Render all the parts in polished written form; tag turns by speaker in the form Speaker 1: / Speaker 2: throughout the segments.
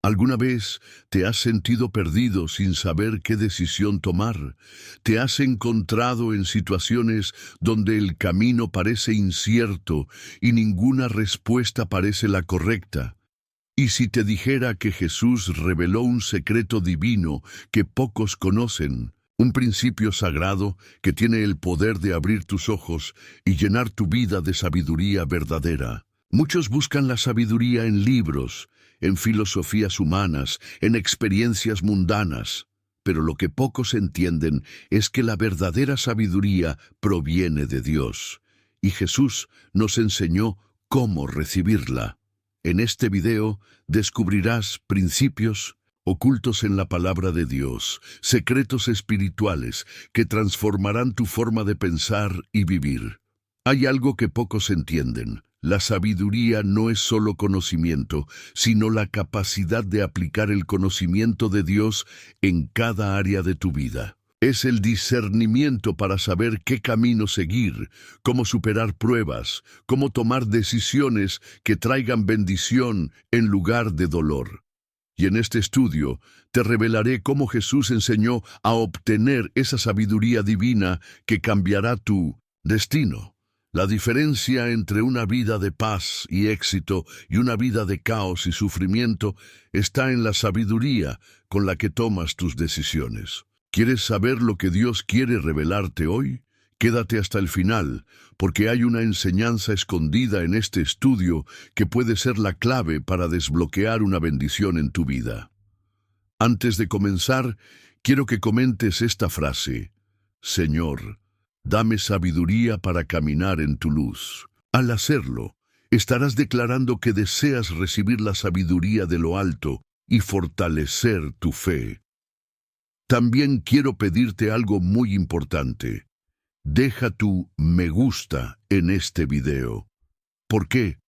Speaker 1: ¿Alguna vez te has sentido perdido sin saber qué decisión tomar? ¿Te has encontrado en situaciones donde el camino parece incierto y ninguna respuesta parece la correcta? ¿Y si te dijera que Jesús reveló un secreto divino que pocos conocen? Un principio sagrado que tiene el poder de abrir tus ojos y llenar tu vida de sabiduría verdadera. Muchos buscan la sabiduría en libros, en filosofías humanas, en experiencias mundanas, pero lo que pocos entienden es que la verdadera sabiduría proviene de Dios, y Jesús nos enseñó cómo recibirla. En este video descubrirás principios ocultos en la palabra de Dios, secretos espirituales que transformarán tu forma de pensar y vivir. Hay algo que pocos entienden. La sabiduría no es solo conocimiento, sino la capacidad de aplicar el conocimiento de Dios en cada área de tu vida. Es el discernimiento para saber qué camino seguir, cómo superar pruebas, cómo tomar decisiones que traigan bendición en lugar de dolor. Y en este estudio te revelaré cómo Jesús enseñó a obtener esa sabiduría divina que cambiará tu destino. La diferencia entre una vida de paz y éxito y una vida de caos y sufrimiento está en la sabiduría con la que tomas tus decisiones. ¿Quieres saber lo que Dios quiere revelarte hoy? Quédate hasta el final, porque hay una enseñanza escondida en este estudio que puede ser la clave para desbloquear una bendición en tu vida. Antes de comenzar, quiero que comentes esta frase: Señor, dame sabiduría para caminar en tu luz. Al hacerlo, estarás declarando que deseas recibir la sabiduría de lo alto y fortalecer tu fe. También quiero pedirte algo muy importante. Deja tu me gusta en este video. ¿Por qué?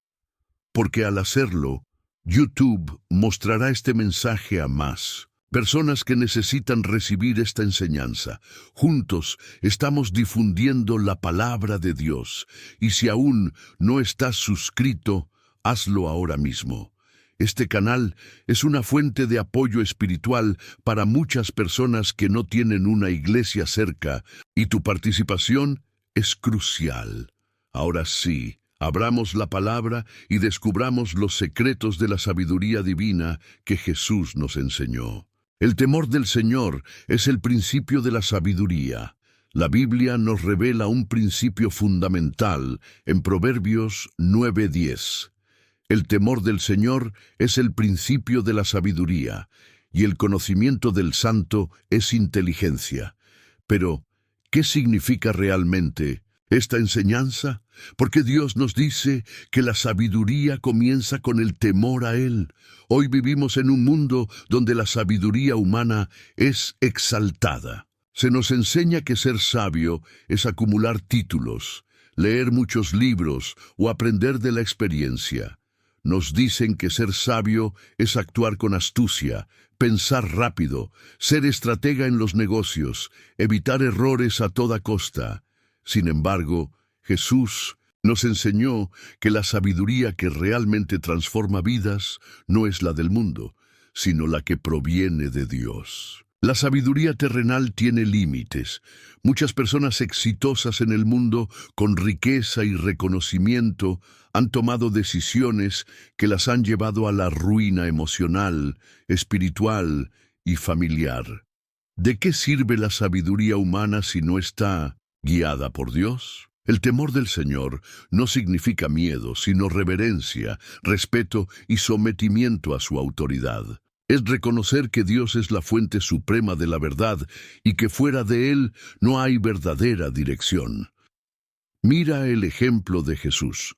Speaker 1: Porque al hacerlo, YouTube mostrará este mensaje a más personas que necesitan recibir esta enseñanza. Juntos estamos difundiendo la palabra de Dios, y si aún no estás suscrito, hazlo ahora mismo. Este canal es una fuente de apoyo espiritual para muchas personas que no tienen una iglesia cerca, y tu participación es crucial. Ahora sí, abramos la palabra y descubramos los secretos de la sabiduría divina que Jesús nos enseñó. El temor del Señor es el principio de la sabiduría. La Biblia nos revela un principio fundamental en Proverbios 9:10. El temor del Señor es el principio de la sabiduría, y el conocimiento del Santo es inteligencia. Pero, ¿qué significa realmente esta enseñanza? Porque Dios nos dice que la sabiduría comienza con el temor a Él. Hoy vivimos en un mundo donde la sabiduría humana es exaltada. Se nos enseña que ser sabio es acumular títulos, leer muchos libros o aprender de la experiencia. Nos dicen que ser sabio es actuar con astucia, pensar rápido, ser estratega en los negocios, evitar errores a toda costa. Sin embargo, Jesús nos enseñó que la sabiduría que realmente transforma vidas no es la del mundo, sino la que proviene de Dios. La sabiduría terrenal tiene límites. Muchas personas exitosas en el mundo, con riqueza y reconocimiento, han tomado decisiones que las han llevado a la ruina emocional, espiritual y familiar. ¿De qué sirve la sabiduría humana si no está guiada por Dios? El temor del Señor no significa miedo, sino reverencia, respeto y sometimiento a su autoridad. Es reconocer que Dios es la fuente suprema de la verdad y que fuera de Él no hay verdadera dirección. Mira el ejemplo de Jesús.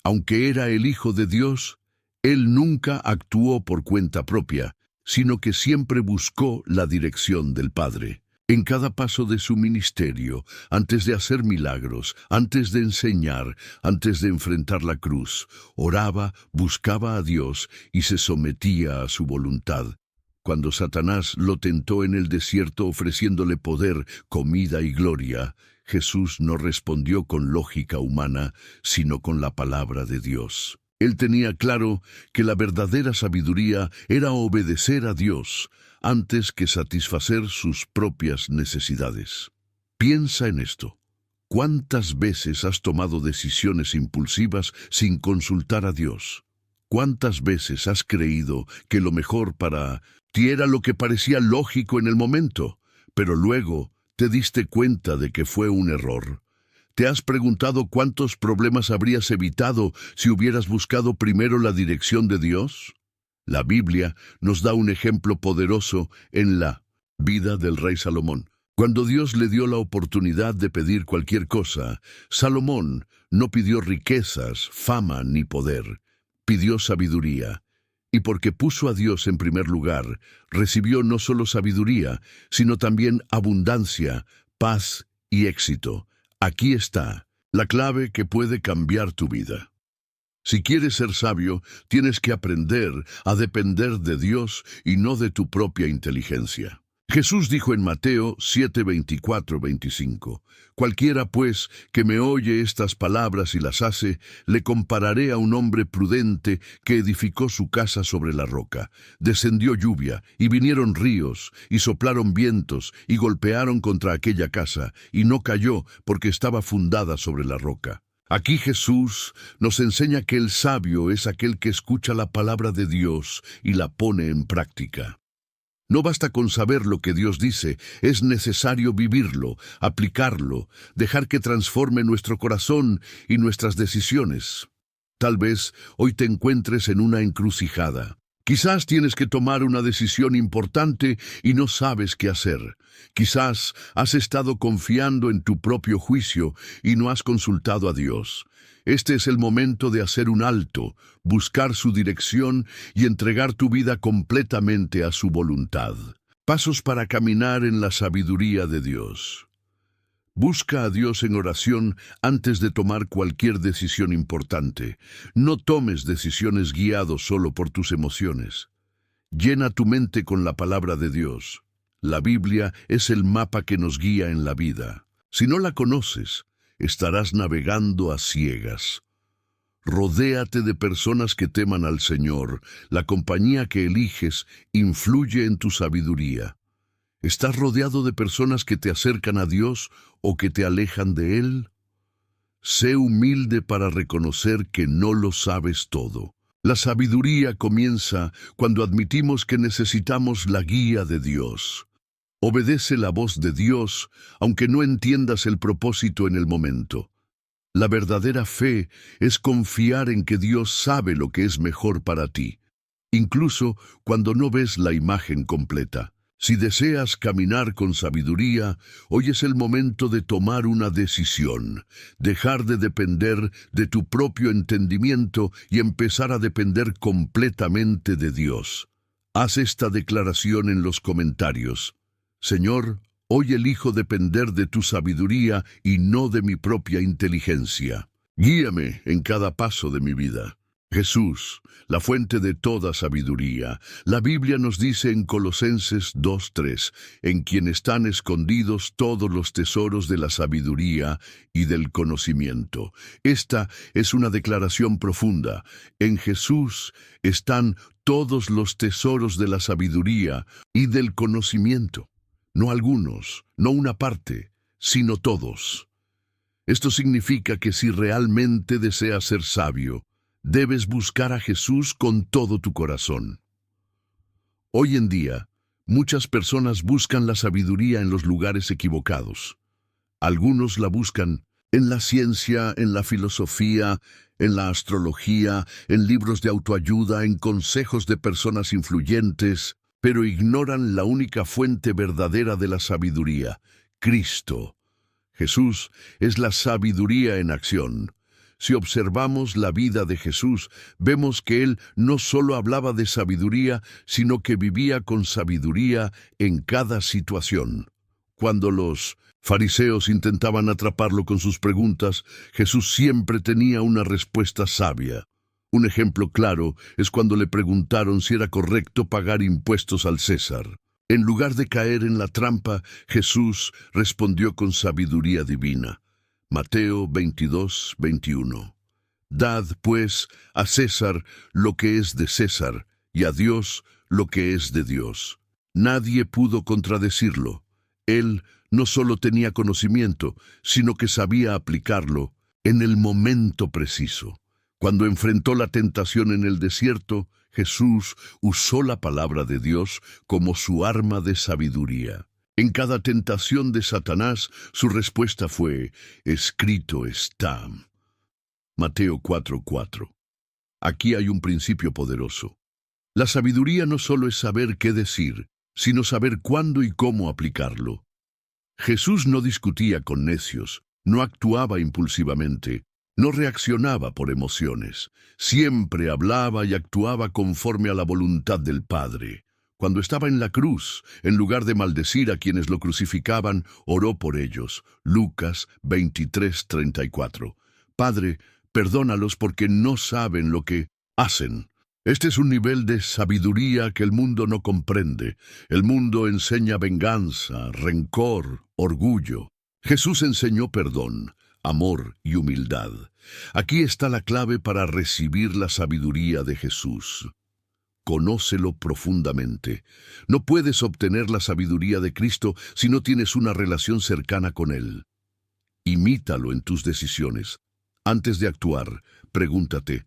Speaker 1: Aunque era el Hijo de Dios, Él nunca actuó por cuenta propia, sino que siempre buscó la dirección del Padre. En cada paso de su ministerio, antes de hacer milagros, antes de enseñar, antes de enfrentar la cruz, oraba, buscaba a Dios y se sometía a su voluntad. Cuando Satanás lo tentó en el desierto ofreciéndole poder, comida y gloria, Jesús no respondió con lógica humana, sino con la palabra de Dios. Él tenía claro que la verdadera sabiduría era obedecer a Dios antes que satisfacer sus propias necesidades. Piensa en esto. ¿Cuántas veces has tomado decisiones impulsivas sin consultar a Dios? ¿Cuántas veces has creído que lo mejor para ti era lo que parecía lógico en el momento, pero luego te diste cuenta de que fue un error? ¿Te has preguntado cuántos problemas habrías evitado si hubieras buscado primero la dirección de Dios? La Biblia nos da un ejemplo poderoso en la vida del rey Salomón. Cuando Dios le dio la oportunidad de pedir cualquier cosa, Salomón no pidió riquezas, fama ni poder. Pidió sabiduría. Y porque puso a Dios en primer lugar, recibió no solo sabiduría, sino también abundancia, paz y éxito. Aquí está la clave que puede cambiar tu vida. Si quieres ser sabio, tienes que aprender a depender de Dios y no de tu propia inteligencia. Jesús dijo en Mateo 7:24-25, «Cualquiera, pues, que me oye estas palabras y las hace, le compararé a un hombre prudente que edificó su casa sobre la roca. Descendió lluvia, y vinieron ríos, y soplaron vientos, y golpearon contra aquella casa, y no cayó, porque estaba fundada sobre la roca». Aquí Jesús nos enseña que el sabio es aquel que escucha la palabra de Dios y la pone en práctica. No basta con saber lo que Dios dice, es necesario vivirlo, aplicarlo, dejar que transforme nuestro corazón y nuestras decisiones. Tal vez hoy te encuentres en una encrucijada. Quizás tienes que tomar una decisión importante y no sabes qué hacer. Quizás has estado confiando en tu propio juicio y no has consultado a Dios. Este es el momento de hacer un alto, buscar su dirección y entregar tu vida completamente a su voluntad. Pasos para caminar en la sabiduría de Dios. Busca a Dios en oración antes de tomar cualquier decisión importante. No tomes decisiones guiados solo por tus emociones. Llena tu mente con la palabra de Dios. La Biblia es el mapa que nos guía en la vida. Si no la conoces, estarás navegando a ciegas. Rodéate de personas que teman al Señor. La compañía que eliges influye en tu sabiduría. ¿Estás rodeado de personas que te acercan a Dios o que te alejan de Él? Sé humilde para reconocer que no lo sabes todo. La sabiduría comienza cuando admitimos que necesitamos la guía de Dios. Obedece la voz de Dios, aunque no entiendas el propósito en el momento. La verdadera fe es confiar en que Dios sabe lo que es mejor para ti, incluso cuando no ves la imagen completa. Si deseas caminar con sabiduría, hoy es el momento de tomar una decisión, dejar de depender de tu propio entendimiento y empezar a depender completamente de Dios. Haz esta declaración en los comentarios. Señor, hoy elijo depender de tu sabiduría y no de mi propia inteligencia. Guíame en cada paso de mi vida. Jesús, la fuente de toda sabiduría. La Biblia nos dice en Colosenses 2:3, en quien están escondidos todos los tesoros de la sabiduría y del conocimiento. Esta es una declaración profunda. En Jesús están todos los tesoros de la sabiduría y del conocimiento. No algunos, no una parte, sino todos. Esto significa que si realmente deseas ser sabio, debes buscar a Jesús con todo tu corazón. Hoy en día, muchas personas buscan la sabiduría en los lugares equivocados. Algunos la buscan en la ciencia, en la filosofía, en la astrología, en libros de autoayuda, en consejos de personas influyentes, pero ignoran la única fuente verdadera de la sabiduría, Cristo. Jesús es la sabiduría en acción. Si observamos la vida de Jesús, vemos que Él no solo hablaba de sabiduría, sino que vivía con sabiduría en cada situación. Cuando los fariseos intentaban atraparlo con sus preguntas, Jesús siempre tenía una respuesta sabia. Un ejemplo claro es cuando le preguntaron si era correcto pagar impuestos al César. En lugar de caer en la trampa, Jesús respondió con sabiduría divina. Mateo 22:21. Dad, pues, a César lo que es de César, y a Dios lo que es de Dios. Nadie pudo contradecirlo. Él no solo tenía conocimiento, sino que sabía aplicarlo en el momento preciso. Cuando enfrentó la tentación en el desierto, Jesús usó la palabra de Dios como su arma de sabiduría. En cada tentación de Satanás, su respuesta fue: escrito está. Mateo 4:4. Aquí hay un principio poderoso. La sabiduría no solo es saber qué decir, sino saber cuándo y cómo aplicarlo. Jesús no discutía con necios, no actuaba impulsivamente, no reaccionaba por emociones. Siempre hablaba y actuaba conforme a la voluntad del Padre. Cuando estaba en la cruz, en lugar de maldecir a quienes lo crucificaban, oró por ellos. Lucas 23:34. Padre, perdónalos porque no saben lo que hacen. Este es un nivel de sabiduría que el mundo no comprende. El mundo enseña venganza, rencor, orgullo. Jesús enseñó perdón, amor y humildad. Aquí está la clave para recibir la sabiduría de Jesús. Conócelo profundamente. No puedes obtener la sabiduría de Cristo si no tienes una relación cercana con Él. Imítalo en tus decisiones. Antes de actuar, pregúntate: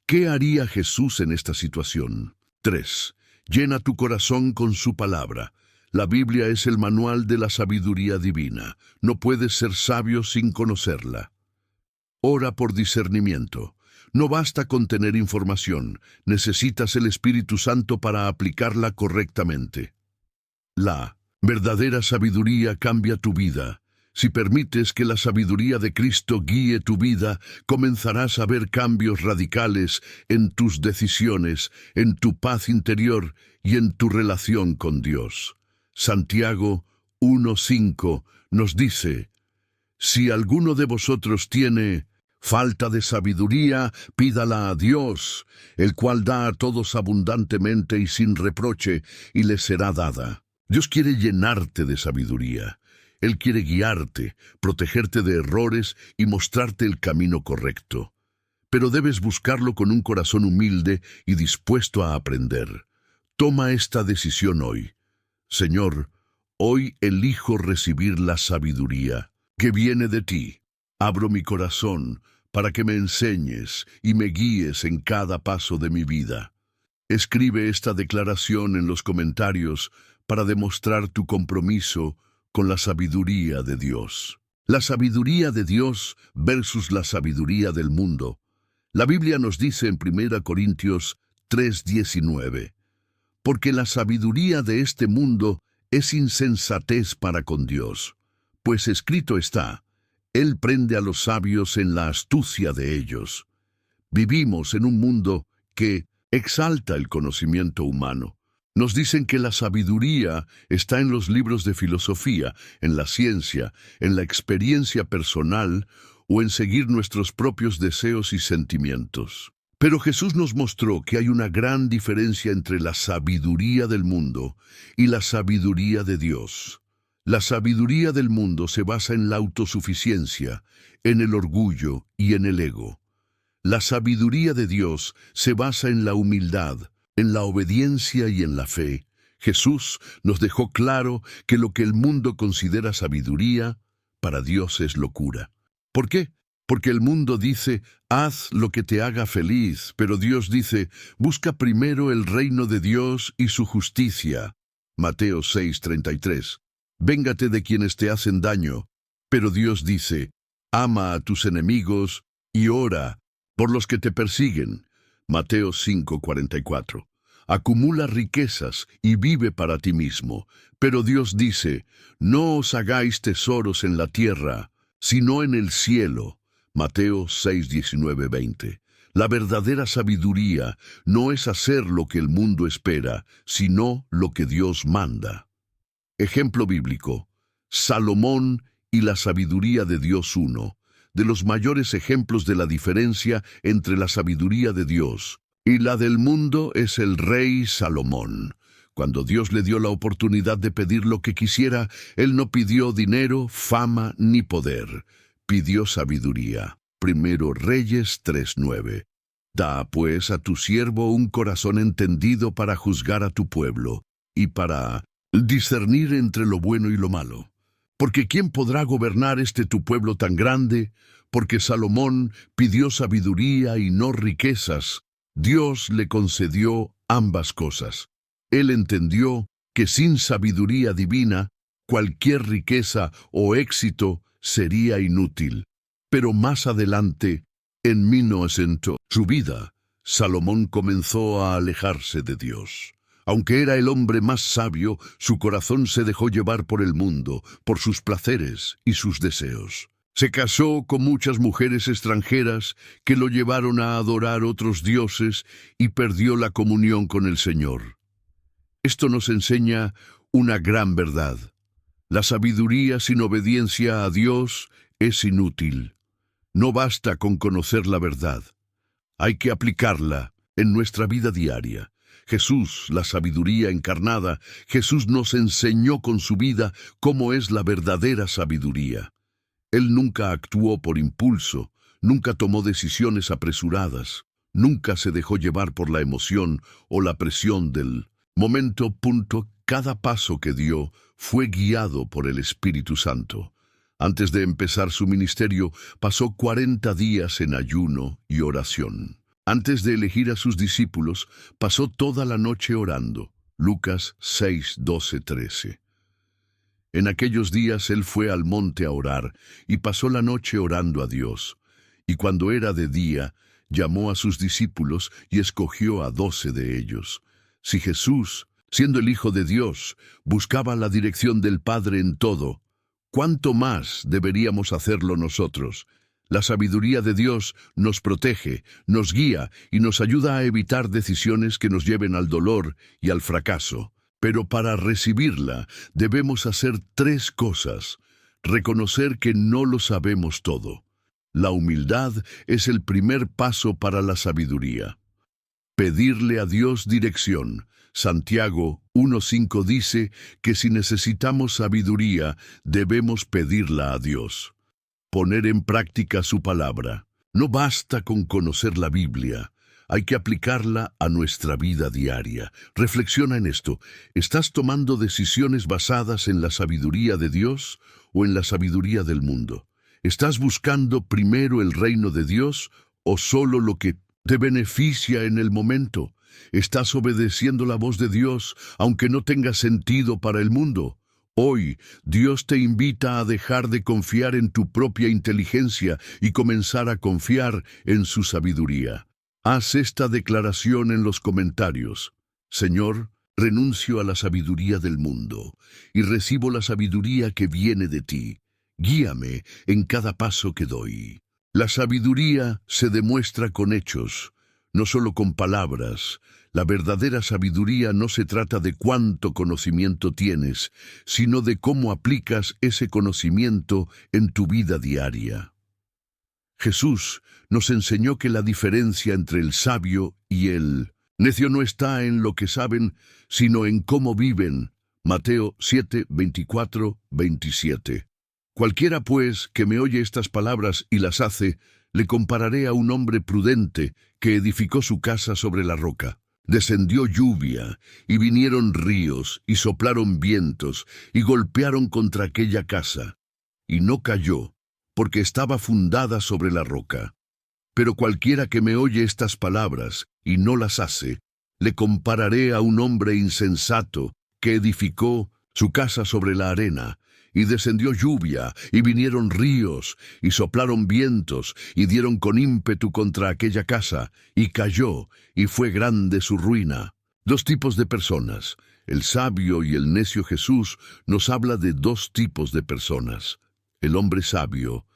Speaker 1: ¿qué haría Jesús en esta situación? 3. Llena tu corazón con su palabra. La Biblia es el manual de la sabiduría divina. No puedes ser sabio sin conocerla. Ora por discernimiento. No basta con tener información, necesitas el Espíritu Santo para aplicarla correctamente. La verdadera sabiduría cambia tu vida. Si permites que la sabiduría de Cristo guíe tu vida, comenzarás a ver cambios radicales en tus decisiones, en tu paz interior y en tu relación con Dios. Santiago 1:5 nos dice: si alguno de vosotros tiene falta de sabiduría, pídala a Dios, el cual da a todos abundantemente y sin reproche, y le será dada. Dios quiere llenarte de sabiduría. Él quiere guiarte, protegerte de errores y mostrarte el camino correcto. Pero debes buscarlo con un corazón humilde y dispuesto a aprender. Toma esta decisión hoy. Señor, hoy elijo recibir la sabiduría que viene de ti. Abro mi corazón para que me enseñes y me guíes en cada paso de mi vida. Escribe esta declaración en los comentarios para demostrar tu compromiso con la sabiduría de Dios. La sabiduría de Dios versus la sabiduría del mundo. La Biblia nos dice en 1 Corintios 3:19, porque la sabiduría de este mundo es insensatez para con Dios, pues escrito está: Él prende a los sabios en la astucia de ellos. Vivimos en un mundo que exalta el conocimiento humano. Nos dicen que la sabiduría está en los libros de filosofía, en la ciencia, en la experiencia personal o en seguir nuestros propios deseos y sentimientos. Pero Jesús nos mostró que hay una gran diferencia entre la sabiduría del mundo y la sabiduría de Dios. La sabiduría del mundo se basa en la autosuficiencia, en el orgullo y en el ego. La sabiduría de Dios se basa en la humildad, en la obediencia y en la fe. Jesús nos dejó claro que lo que el mundo considera sabiduría, para Dios es locura. ¿Por qué? Porque el mundo dice: haz lo que te haga feliz, pero Dios dice: busca primero el reino de Dios y su justicia. Mateo 6:33. Véngate de quienes te hacen daño, pero Dios dice: ama a tus enemigos y ora por los que te persiguen. Mateo 5:44. Acumula riquezas y vive para ti mismo, pero Dios dice: no os hagáis tesoros en la tierra, sino en el cielo. Mateo 6:19-20. La verdadera sabiduría no es hacer lo que el mundo espera, sino lo que Dios manda. Ejemplo bíblico: Salomón y la sabiduría de Dios 1, de los mayores ejemplos de la diferencia entre la sabiduría de Dios y la del mundo es el rey Salomón. Cuando Dios le dio la oportunidad de pedir lo que quisiera, él no pidió dinero, fama ni poder, pidió sabiduría. Primero Reyes 3:9. Da, pues, a tu siervo un corazón entendido para juzgar a tu pueblo, y para discernir entre lo bueno y lo malo. Porque ¿quién podrá gobernar este tu pueblo tan grande? Porque Salomón pidió sabiduría y no riquezas. Dios le concedió ambas cosas. Él entendió que sin sabiduría divina, cualquier riqueza o éxito sería inútil. Pero más adelante, en 1900, su vida, Salomón comenzó a alejarse de Dios. Aunque era el hombre más sabio, su corazón se dejó llevar por el mundo, por sus placeres y sus deseos. Se casó con muchas mujeres extranjeras que lo llevaron a adorar otros dioses y perdió la comunión con el Señor. Esto nos enseña una gran verdad. La sabiduría sin obediencia a Dios es inútil. No basta con conocer la verdad. Hay que aplicarla en nuestra vida diaria. Jesús, la sabiduría encarnada, Jesús nos enseñó con su vida cómo es la verdadera sabiduría. Él nunca actuó por impulso, nunca tomó decisiones apresuradas, nunca se dejó llevar por la emoción o la presión del momento. Cada paso que dio fue guiado por el Espíritu Santo. Antes de empezar su ministerio, pasó 40 días en ayuno y oración. Antes de elegir a sus discípulos, pasó toda la noche orando. Lucas 6, 12, 13. En aquellos días él fue al monte a orar y pasó la noche orando a Dios. Y cuando era de día, llamó a sus discípulos y escogió a 12 de ellos. Si Jesús, siendo el Hijo de Dios, buscaba la dirección del Padre en todo, ¿cuánto más deberíamos hacerlo nosotros? La sabiduría de Dios nos protege, nos guía y nos ayuda a evitar decisiones que nos lleven al dolor y al fracaso. Pero para recibirla debemos hacer 3 cosas. Reconocer que no lo sabemos todo. La humildad es el primer paso para la sabiduría. Pedirle a Dios dirección. Santiago 1:5 dice que si necesitamos sabiduría, debemos pedirla a Dios. Poner en práctica su palabra. No basta con conocer la Biblia. Hay que aplicarla a nuestra vida diaria. Reflexiona en esto. ¿Estás tomando decisiones basadas en la sabiduría de Dios o en la sabiduría del mundo? ¿Estás buscando primero el reino de Dios o solo lo que te beneficia en el momento? ¿Estás obedeciendo la voz de Dios aunque no tenga sentido para el mundo? Hoy, Dios te invita a dejar de confiar en tu propia inteligencia y comenzar a confiar en su sabiduría. Haz esta declaración en los comentarios. Señor, renuncio a la sabiduría del mundo y recibo la sabiduría que viene de ti. Guíame en cada paso que doy. La sabiduría se demuestra con hechos, no solo con palabras. La verdadera sabiduría no se trata de cuánto conocimiento tienes, sino de cómo aplicas ese conocimiento en tu vida diaria. Jesús nos enseñó que la diferencia entre el sabio y el necio no está en lo que saben, sino en cómo viven. Mateo 7, 24, 27. Cualquiera, pues, que me oye estas palabras y las hace, le compararé a un hombre prudente que edificó su casa sobre la roca. Descendió lluvia, y vinieron ríos, y soplaron vientos, y golpearon contra aquella casa, y no cayó, porque estaba fundada sobre la roca. Pero cualquiera que me oye estas palabras y no las hace, le compararé a un hombre insensato que edificó su casa sobre la arena, y descendió lluvia, y vinieron ríos, y soplaron vientos, y dieron con ímpetu contra aquella casa, y cayó, y fue grande su ruina. 2 tipos de personas. El sabio y el necio. Jesús nos habla de 2 tipos de personas. El hombre sabio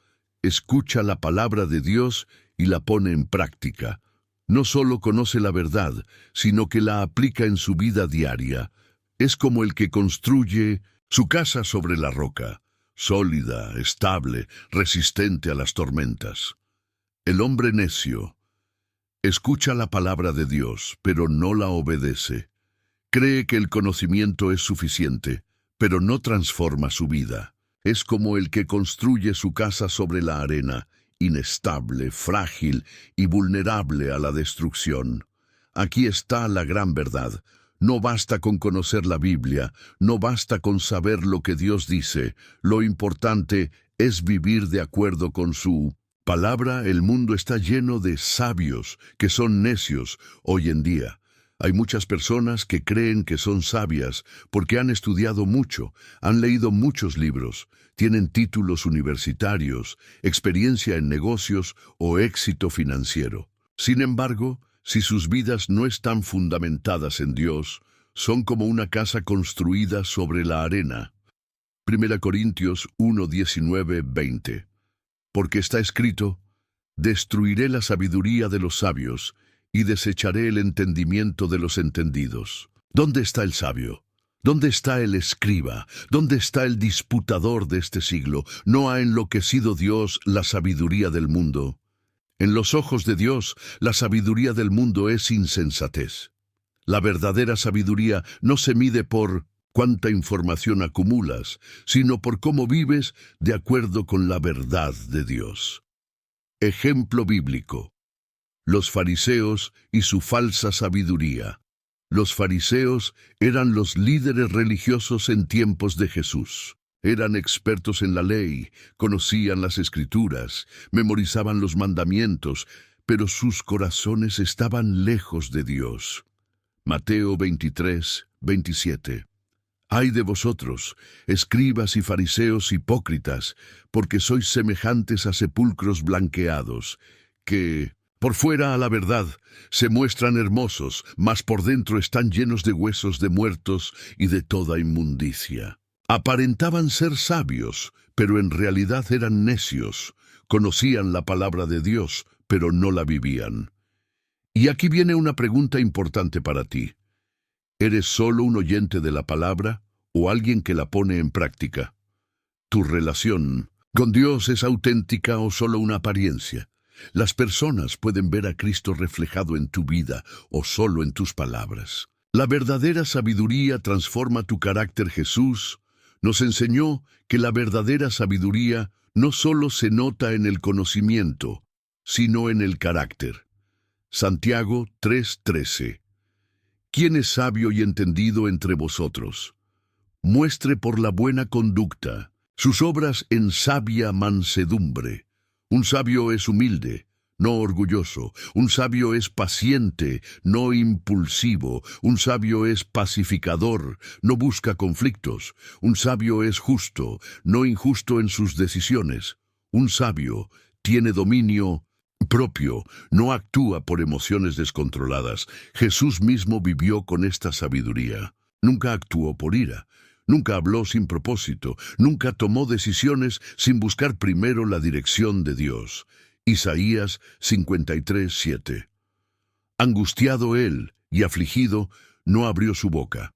Speaker 1: escucha la palabra de Dios y la pone en práctica. No solo conoce la verdad, sino que la aplica en su vida diaria. Es como el que construye su casa sobre la roca, sólida, estable, resistente a las tormentas. El hombre necio escucha la palabra de Dios, pero no la obedece. Cree que el conocimiento es suficiente, pero no transforma su vida. Es como el que construye su casa sobre la arena inestable, frágil y vulnerable a la destrucción. Aquí está la gran verdad. No basta con conocer la Biblia, no basta con saber lo que Dios dice. Lo importante es vivir de acuerdo con su palabra. El mundo está lleno de sabios que son necios hoy en día. Hay muchas personas que creen que son sabias porque han estudiado mucho, han leído muchos libros, tienen títulos universitarios, experiencia en negocios o éxito financiero. Sin embargo, si sus vidas no están fundamentadas en Dios, son como una casa construida sobre la arena. 1 Corintios 1, 19, 20. Porque está escrito: destruiré la sabiduría de los sabios y desecharé el entendimiento de los entendidos. ¿Dónde está el sabio? ¿Dónde está el escriba? ¿Dónde está el disputador de este siglo? ¿No ha enloquecido Dios la sabiduría del mundo? En los ojos de Dios, la sabiduría del mundo es insensatez. La verdadera sabiduría no se mide por cuánta información acumulas, sino por cómo vives de acuerdo con la verdad de Dios. Ejemplo bíblico: los fariseos y su falsa sabiduría. Los fariseos eran los líderes religiosos en tiempos de Jesús. Eran expertos en la ley, conocían las Escrituras, memorizaban los mandamientos, pero sus corazones estaban lejos de Dios. Mateo 23, 27. Ay de vosotros, escribas y fariseos hipócritas, porque sois semejantes a sepulcros blanqueados, que, por fuera a la verdad, se muestran hermosos, mas por dentro están llenos de huesos de muertos y de toda inmundicia. Aparentaban ser sabios, pero en realidad eran necios. Conocían la palabra de Dios, pero no la vivían. Y aquí viene una pregunta importante para ti. ¿Eres solo un oyente de la palabra o alguien que la pone en práctica? ¿Tu relación con Dios es auténtica o solo una apariencia? Las personas pueden ver a Cristo reflejado en tu vida o solo en tus palabras. La verdadera sabiduría transforma tu carácter. Jesús nos enseñó que la verdadera sabiduría no solo se nota en el conocimiento, sino en el carácter. Santiago 3:13. ¿Quién es sabio y entendido entre vosotros? Muestre por la buena conducta sus obras en sabia mansedumbre. Un sabio es humilde, no orgulloso. Un sabio es paciente, no impulsivo. Un sabio es pacificador, no busca conflictos. Un sabio es justo, no injusto en sus decisiones. Un sabio tiene dominio propio, no actúa por emociones descontroladas. Jesús mismo vivió con esta sabiduría. Nunca actuó por ira. Nunca habló sin propósito, nunca tomó decisiones sin buscar primero la dirección de Dios. Isaías 53:7. Angustiado él y afligido, no abrió su boca.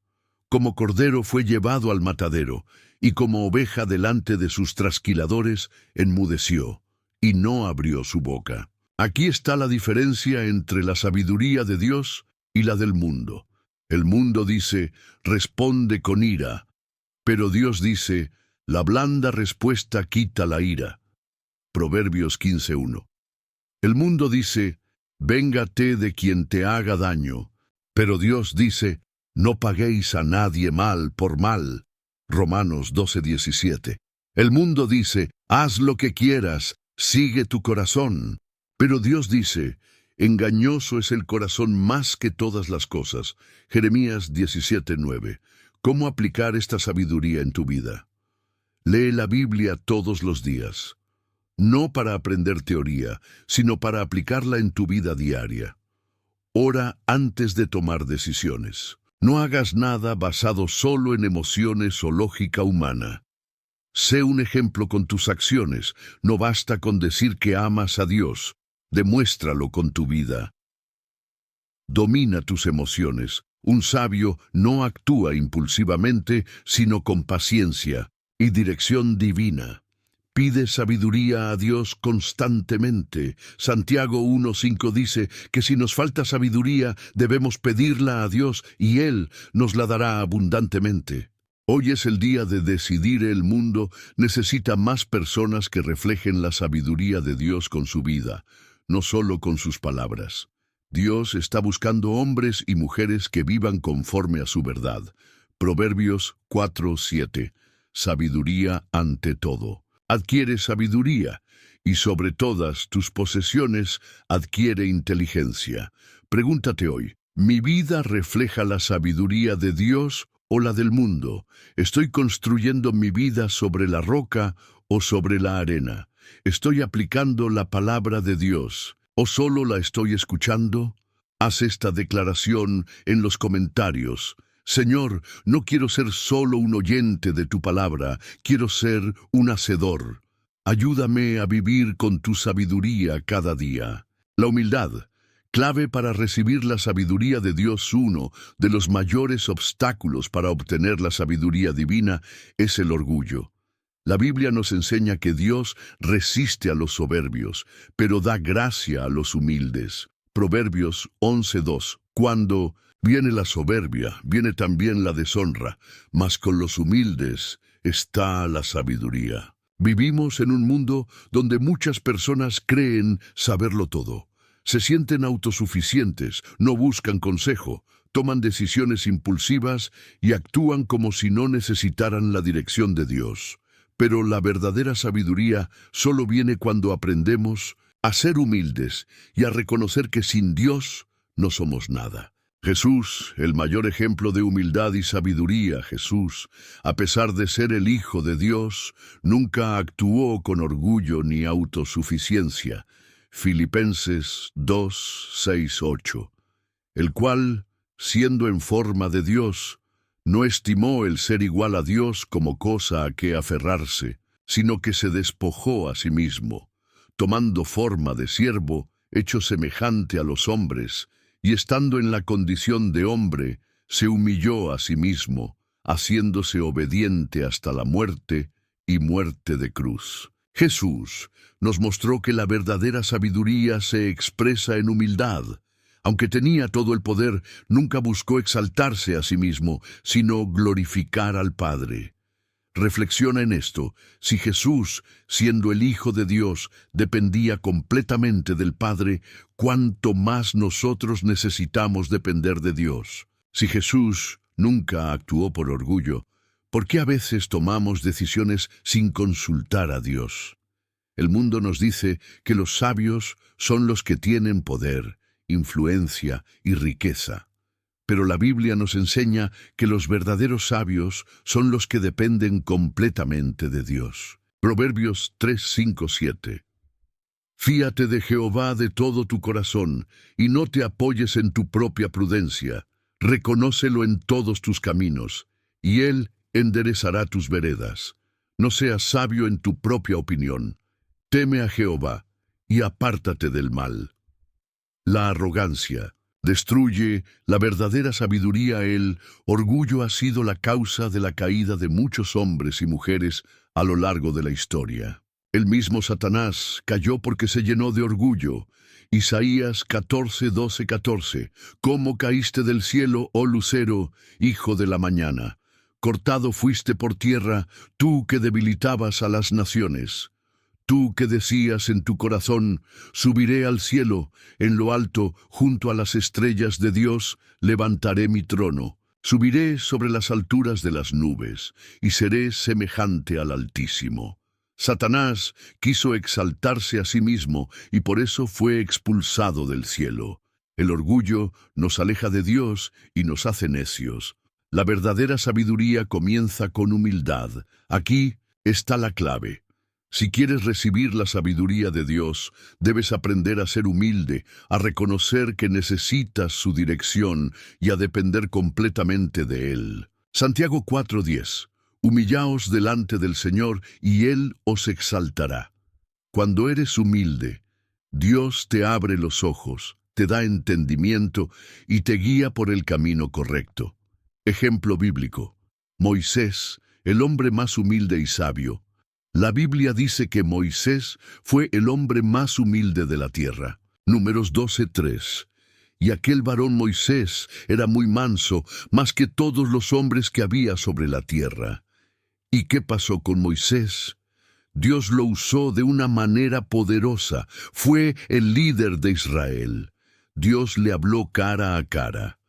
Speaker 1: Como cordero fue llevado al matadero, y como oveja delante de sus trasquiladores, enmudeció, y no abrió su boca. Aquí está la diferencia entre la sabiduría de Dios y la del mundo. El mundo dice: responde con ira. Pero Dios dice: la blanda respuesta quita la ira. Proverbios 15:1. El mundo dice: véngate de quien te haga daño. Pero Dios dice: no paguéis a nadie mal por mal. Romanos 12:17. El mundo dice: haz lo que quieras, sigue tu corazón. Pero Dios dice: engañoso es el corazón más que todas las cosas. Jeremías 17:9. ¿Cómo aplicar esta sabiduría en tu vida? Lee la Biblia todos los días. No para aprender teoría, sino para aplicarla en tu vida diaria. Ora antes de tomar decisiones. No hagas nada basado solo en emociones o lógica humana. Sé un ejemplo con tus acciones. No basta con decir que amas a Dios. Demuéstralo con tu vida. Domina tus emociones. Un sabio no actúa impulsivamente, sino con paciencia y dirección divina. Pide sabiduría a Dios constantemente. Santiago 1:5 dice que si nos falta sabiduría, debemos pedirla a Dios y Él nos la dará abundantemente. Hoy es el día de decidir. El mundo necesita más personas que reflejen la sabiduría de Dios con su vida, no solo con sus palabras. Dios está buscando hombres y mujeres que vivan conforme a su verdad. Proverbios 4:7. Sabiduría ante todo. Adquiere sabiduría, y sobre todas tus posesiones adquiere inteligencia. Pregúntate hoy, ¿mi vida refleja la sabiduría de Dios o la del mundo? ¿Estoy construyendo mi vida sobre la roca o sobre la arena? ¿Estoy aplicando la palabra de Dios o solo la estoy escuchando? Haz esta declaración en los comentarios. Señor, no quiero ser solo un oyente de tu palabra, quiero ser un hacedor. Ayúdame a vivir con tu sabiduría cada día. La humildad, clave para recibir la sabiduría de Dios. Uno de los mayores obstáculos para obtener la sabiduría divina es el orgullo. La Biblia nos enseña que Dios resiste a los soberbios, pero da gracia a los humildes. Proverbios 11:2. Cuando viene la soberbia, viene también la deshonra, mas con los humildes está la sabiduría. Vivimos en un mundo donde muchas personas creen saberlo todo. Se sienten autosuficientes, no buscan consejo, toman decisiones impulsivas y actúan como si no necesitaran la dirección de Dios. Pero la verdadera sabiduría solo viene cuando aprendemos a ser humildes y a reconocer que sin Dios no somos nada. Jesús, el mayor ejemplo de humildad y sabiduría. Jesús, a pesar de ser el Hijo de Dios, nunca actuó con orgullo ni autosuficiencia. Filipenses 2:6-8. El cual, siendo en forma de Dios, no estimó el ser igual a Dios como cosa a que aferrarse, sino que se despojó a sí mismo, tomando forma de siervo, hecho semejante a los hombres, y estando en la condición de hombre, se humilló a sí mismo, haciéndose obediente hasta la muerte y muerte de cruz. Jesús nos mostró que la verdadera sabiduría se expresa en humildad. Aunque tenía todo el poder, nunca buscó exaltarse a sí mismo, sino glorificar al Padre. Reflexiona en esto. Si Jesús, siendo el Hijo de Dios, dependía completamente del Padre, ¿cuánto más nosotros necesitamos depender de Dios? Si Jesús nunca actuó por orgullo, ¿por qué a veces tomamos decisiones sin consultar a Dios? El mundo nos dice que los sabios son los que tienen poder, influencia y riqueza. Pero la Biblia nos enseña que los verdaderos sabios son los que dependen completamente de Dios. Proverbios 3:5-7. Fíate de Jehová de todo tu corazón, y no te apoyes en tu propia prudencia. Reconócelo en todos tus caminos, y Él enderezará tus veredas. No seas sabio en tu propia opinión. Teme a Jehová, y apártate del mal. La arrogancia destruye la verdadera sabiduría. El orgullo ha sido la causa de la caída de muchos hombres y mujeres a lo largo de la historia. El mismo Satanás cayó porque se llenó de orgullo. Isaías 14:12-14. ¿Cómo caíste del cielo, oh lucero, hijo de la mañana? Cortado fuiste por tierra, tú que debilitabas a las naciones. Tú que decías en tu corazón, subiré al cielo, en lo alto, junto a las estrellas de Dios, levantaré mi trono. Subiré sobre las alturas de las nubes, y seré semejante al Altísimo. Satanás quiso exaltarse a sí mismo, y por eso fue expulsado del cielo. El orgullo nos aleja de Dios y nos hace necios. La verdadera sabiduría comienza con humildad. Aquí está la clave. Si quieres recibir la sabiduría de Dios, debes aprender a ser humilde, a reconocer que necesitas su dirección y a depender completamente de Él. Santiago 4:10. Humillaos delante del Señor y Él os exaltará. Cuando eres humilde, Dios te abre los ojos, te da entendimiento y te guía por el camino correcto. Ejemplo bíblico. Moisés, el hombre más humilde y sabio. La Biblia dice que Moisés fue el hombre más humilde de la tierra. Números 12:3. Y aquel varón Moisés era muy manso, más que todos los hombres que había sobre la tierra. ¿Y qué pasó con Moisés? Dios lo usó de una manera poderosa. Fue el líder de Israel. Dios le habló cara a cara.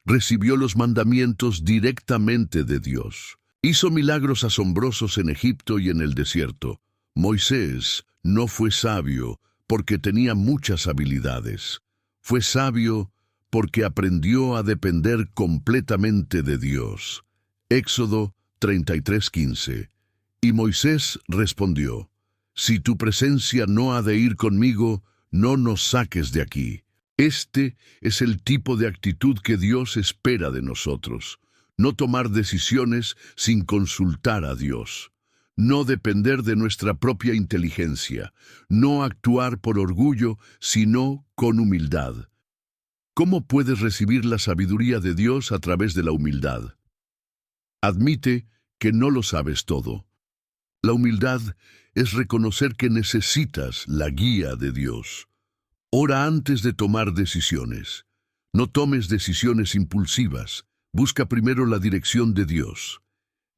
Speaker 1: Recibió los mandamientos directamente de Dios. Hizo milagros asombrosos en Egipto y en el desierto. Moisés no fue sabio porque tenía muchas habilidades. Fue sabio porque aprendió a depender completamente de Dios. Éxodo 33:15. Y Moisés respondió: Si tu presencia no ha de ir conmigo, no nos saques de aquí. Este es el tipo de actitud que Dios espera de nosotros. No tomar decisiones sin consultar a Dios. No depender de nuestra propia inteligencia. No actuar por orgullo, sino con humildad. ¿Cómo puedes recibir la sabiduría de Dios a través de la humildad? Admite que no lo sabes todo. La humildad es reconocer que necesitas la guía de Dios. Ora antes de tomar decisiones. No tomes decisiones impulsivas. Busca primero la dirección de Dios.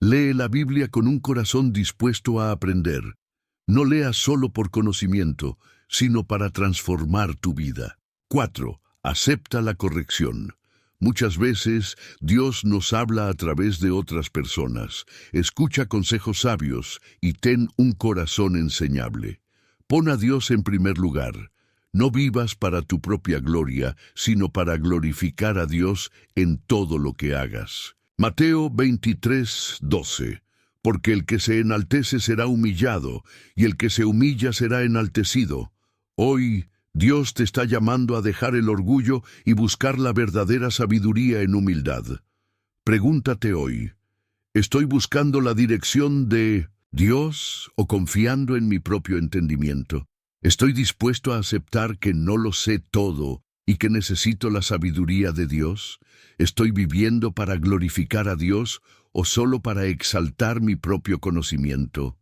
Speaker 1: Lee la Biblia con un corazón dispuesto a aprender. No leas solo por conocimiento, sino para transformar tu vida. 4. Acepta la corrección. Muchas veces Dios nos habla a través de otras personas. Escucha consejos sabios y ten un corazón enseñable. Pon a Dios en primer lugar. No vivas para tu propia gloria, sino para glorificar a Dios en todo lo que hagas. Mateo 23:12. Porque el que se enaltece será humillado, y el que se humilla será enaltecido. Hoy Dios te está llamando a dejar el orgullo y buscar la verdadera sabiduría en humildad. Pregúntate hoy: ¿estoy buscando la dirección de Dios o confiando en mi propio entendimiento? ¿Estoy dispuesto a aceptar que no lo sé todo y que necesito la sabiduría de Dios? ¿Estoy viviendo para glorificar a Dios o solo para exaltar mi propio conocimiento?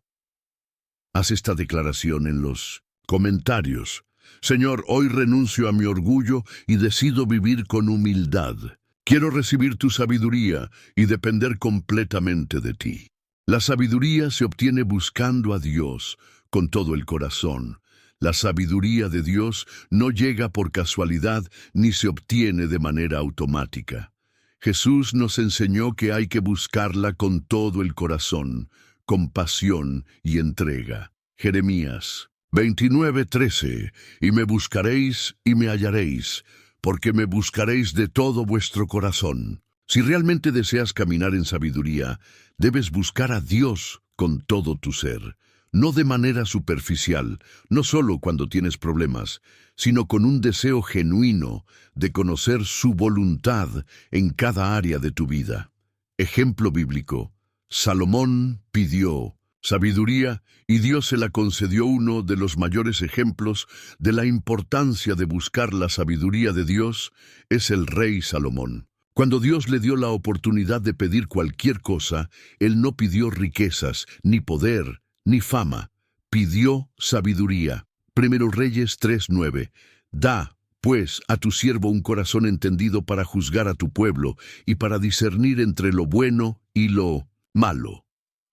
Speaker 1: Haz esta declaración en los comentarios. Señor, hoy renuncio a mi orgullo y decido vivir con humildad. Quiero recibir tu sabiduría y depender completamente de ti. La sabiduría se obtiene buscando a Dios con todo el corazón. La sabiduría de Dios no llega por casualidad ni se obtiene de manera automática. Jesús nos enseñó que hay que buscarla con todo el corazón, con pasión y entrega. Jeremías 29:13. Y me buscaréis y me hallaréis, porque me buscaréis de todo vuestro corazón. Si realmente deseas caminar en sabiduría, debes buscar a Dios con todo tu ser. No de manera superficial, no solo cuando tienes problemas, sino con un deseo genuino de conocer su voluntad en cada área de tu vida. Ejemplo bíblico: Salomón pidió sabiduría y Dios se la concedió. Uno de los mayores ejemplos de la importancia de buscar la sabiduría de Dios es el rey Salomón. Cuando Dios le dio la oportunidad de pedir cualquier cosa, él no pidió riquezas, ni poder, ni fama. Pidió sabiduría. Primero Reyes 3:9. Da, pues, a tu siervo un corazón entendido para juzgar a tu pueblo y para discernir entre lo bueno y lo malo.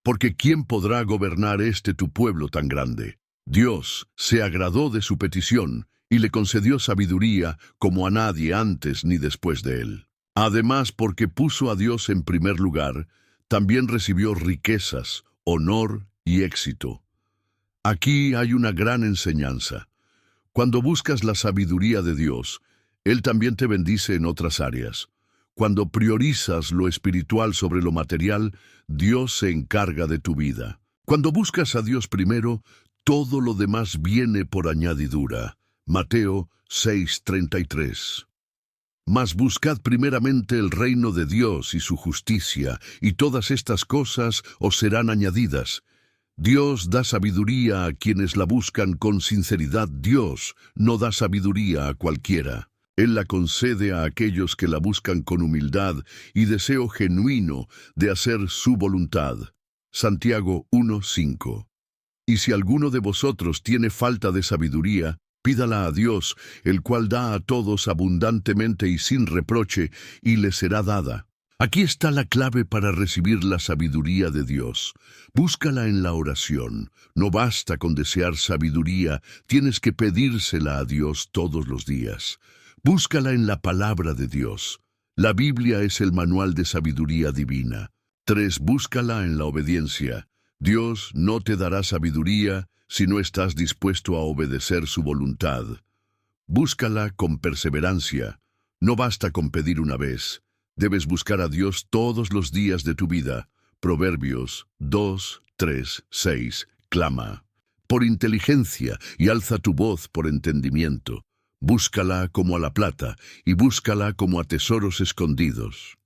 Speaker 1: Porque ¿quién podrá gobernar tu pueblo tan grande? Dios se agradó de su petición y le concedió sabiduría como a nadie antes ni después de él. Además, porque puso a Dios en primer lugar, también recibió riquezas, honor y éxito. Aquí hay una gran enseñanza. Cuando buscas la sabiduría de Dios, Él también te bendice en otras áreas. Cuando priorizas lo espiritual sobre lo material, Dios se encarga de tu vida. Cuando buscas a Dios primero, todo lo demás viene por añadidura. Mateo 6:33. Mas buscad primeramente el reino de Dios y su justicia, y todas estas cosas os serán añadidas. Dios da sabiduría a quienes la buscan con sinceridad. Dios no da sabiduría a cualquiera. Él la concede a aquellos que la buscan con humildad y deseo genuino de hacer su voluntad. Santiago 1:5. Y si alguno de vosotros tiene falta de sabiduría, Pídala a Dios, el cual da a todos abundantemente y sin reproche, y le será dada. Aquí está la clave para recibir la sabiduría de Dios. Búscala en la oración. No basta con desear sabiduría, tienes que pedírsela a Dios todos los días. Búscala en la palabra de Dios. La Biblia es el manual de sabiduría divina. 3. Búscala en la obediencia. Dios no te dará sabiduría si no estás dispuesto a obedecer su voluntad. Búscala con perseverancia. No basta con pedir una vez. Debes buscar a Dios todos los días de tu vida. Proverbios 2, 3, 6. Clama por inteligencia y alza tu voz por entendimiento. Búscala como a la plata y búscala como a tesoros escondidos.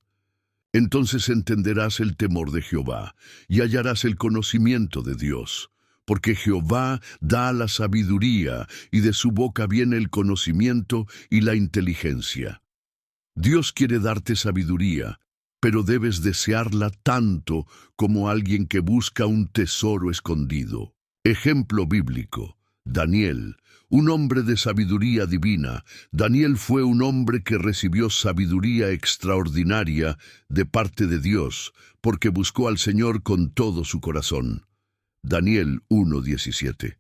Speaker 1: Entonces entenderás el temor de Jehová y hallarás el conocimiento de Dios, porque Jehová da la sabiduría y de su boca viene el conocimiento y la inteligencia. Dios quiere darte sabiduría, pero debes desearla tanto como alguien que busca un tesoro escondido. Ejemplo bíblico: Daniel, un hombre de sabiduría divina. Daniel fue un hombre que recibió sabiduría extraordinaria de parte de Dios, porque buscó al Señor con todo su corazón. Daniel 1:17.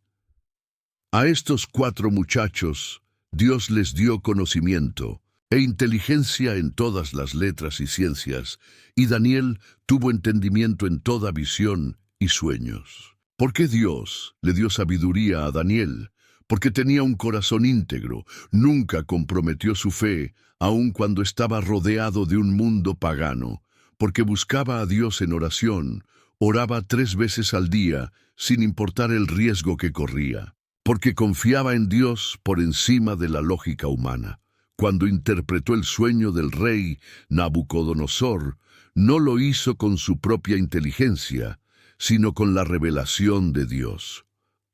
Speaker 1: A estos 4 muchachos, Dios les dio conocimiento e inteligencia en todas las letras y ciencias, y Daniel tuvo entendimiento en toda visión y sueños. ¿Por qué Dios le dio sabiduría a Daniel? Porque tenía un corazón íntegro, nunca comprometió su fe, aun cuando estaba rodeado de un mundo pagano, porque buscaba a Dios en oración, oraba 3 veces al día, sin importar el riesgo que corría, porque confiaba en Dios por encima de la lógica humana. Cuando interpretó el sueño del rey Nabucodonosor, no lo hizo con su propia inteligencia, sino con la revelación de Dios.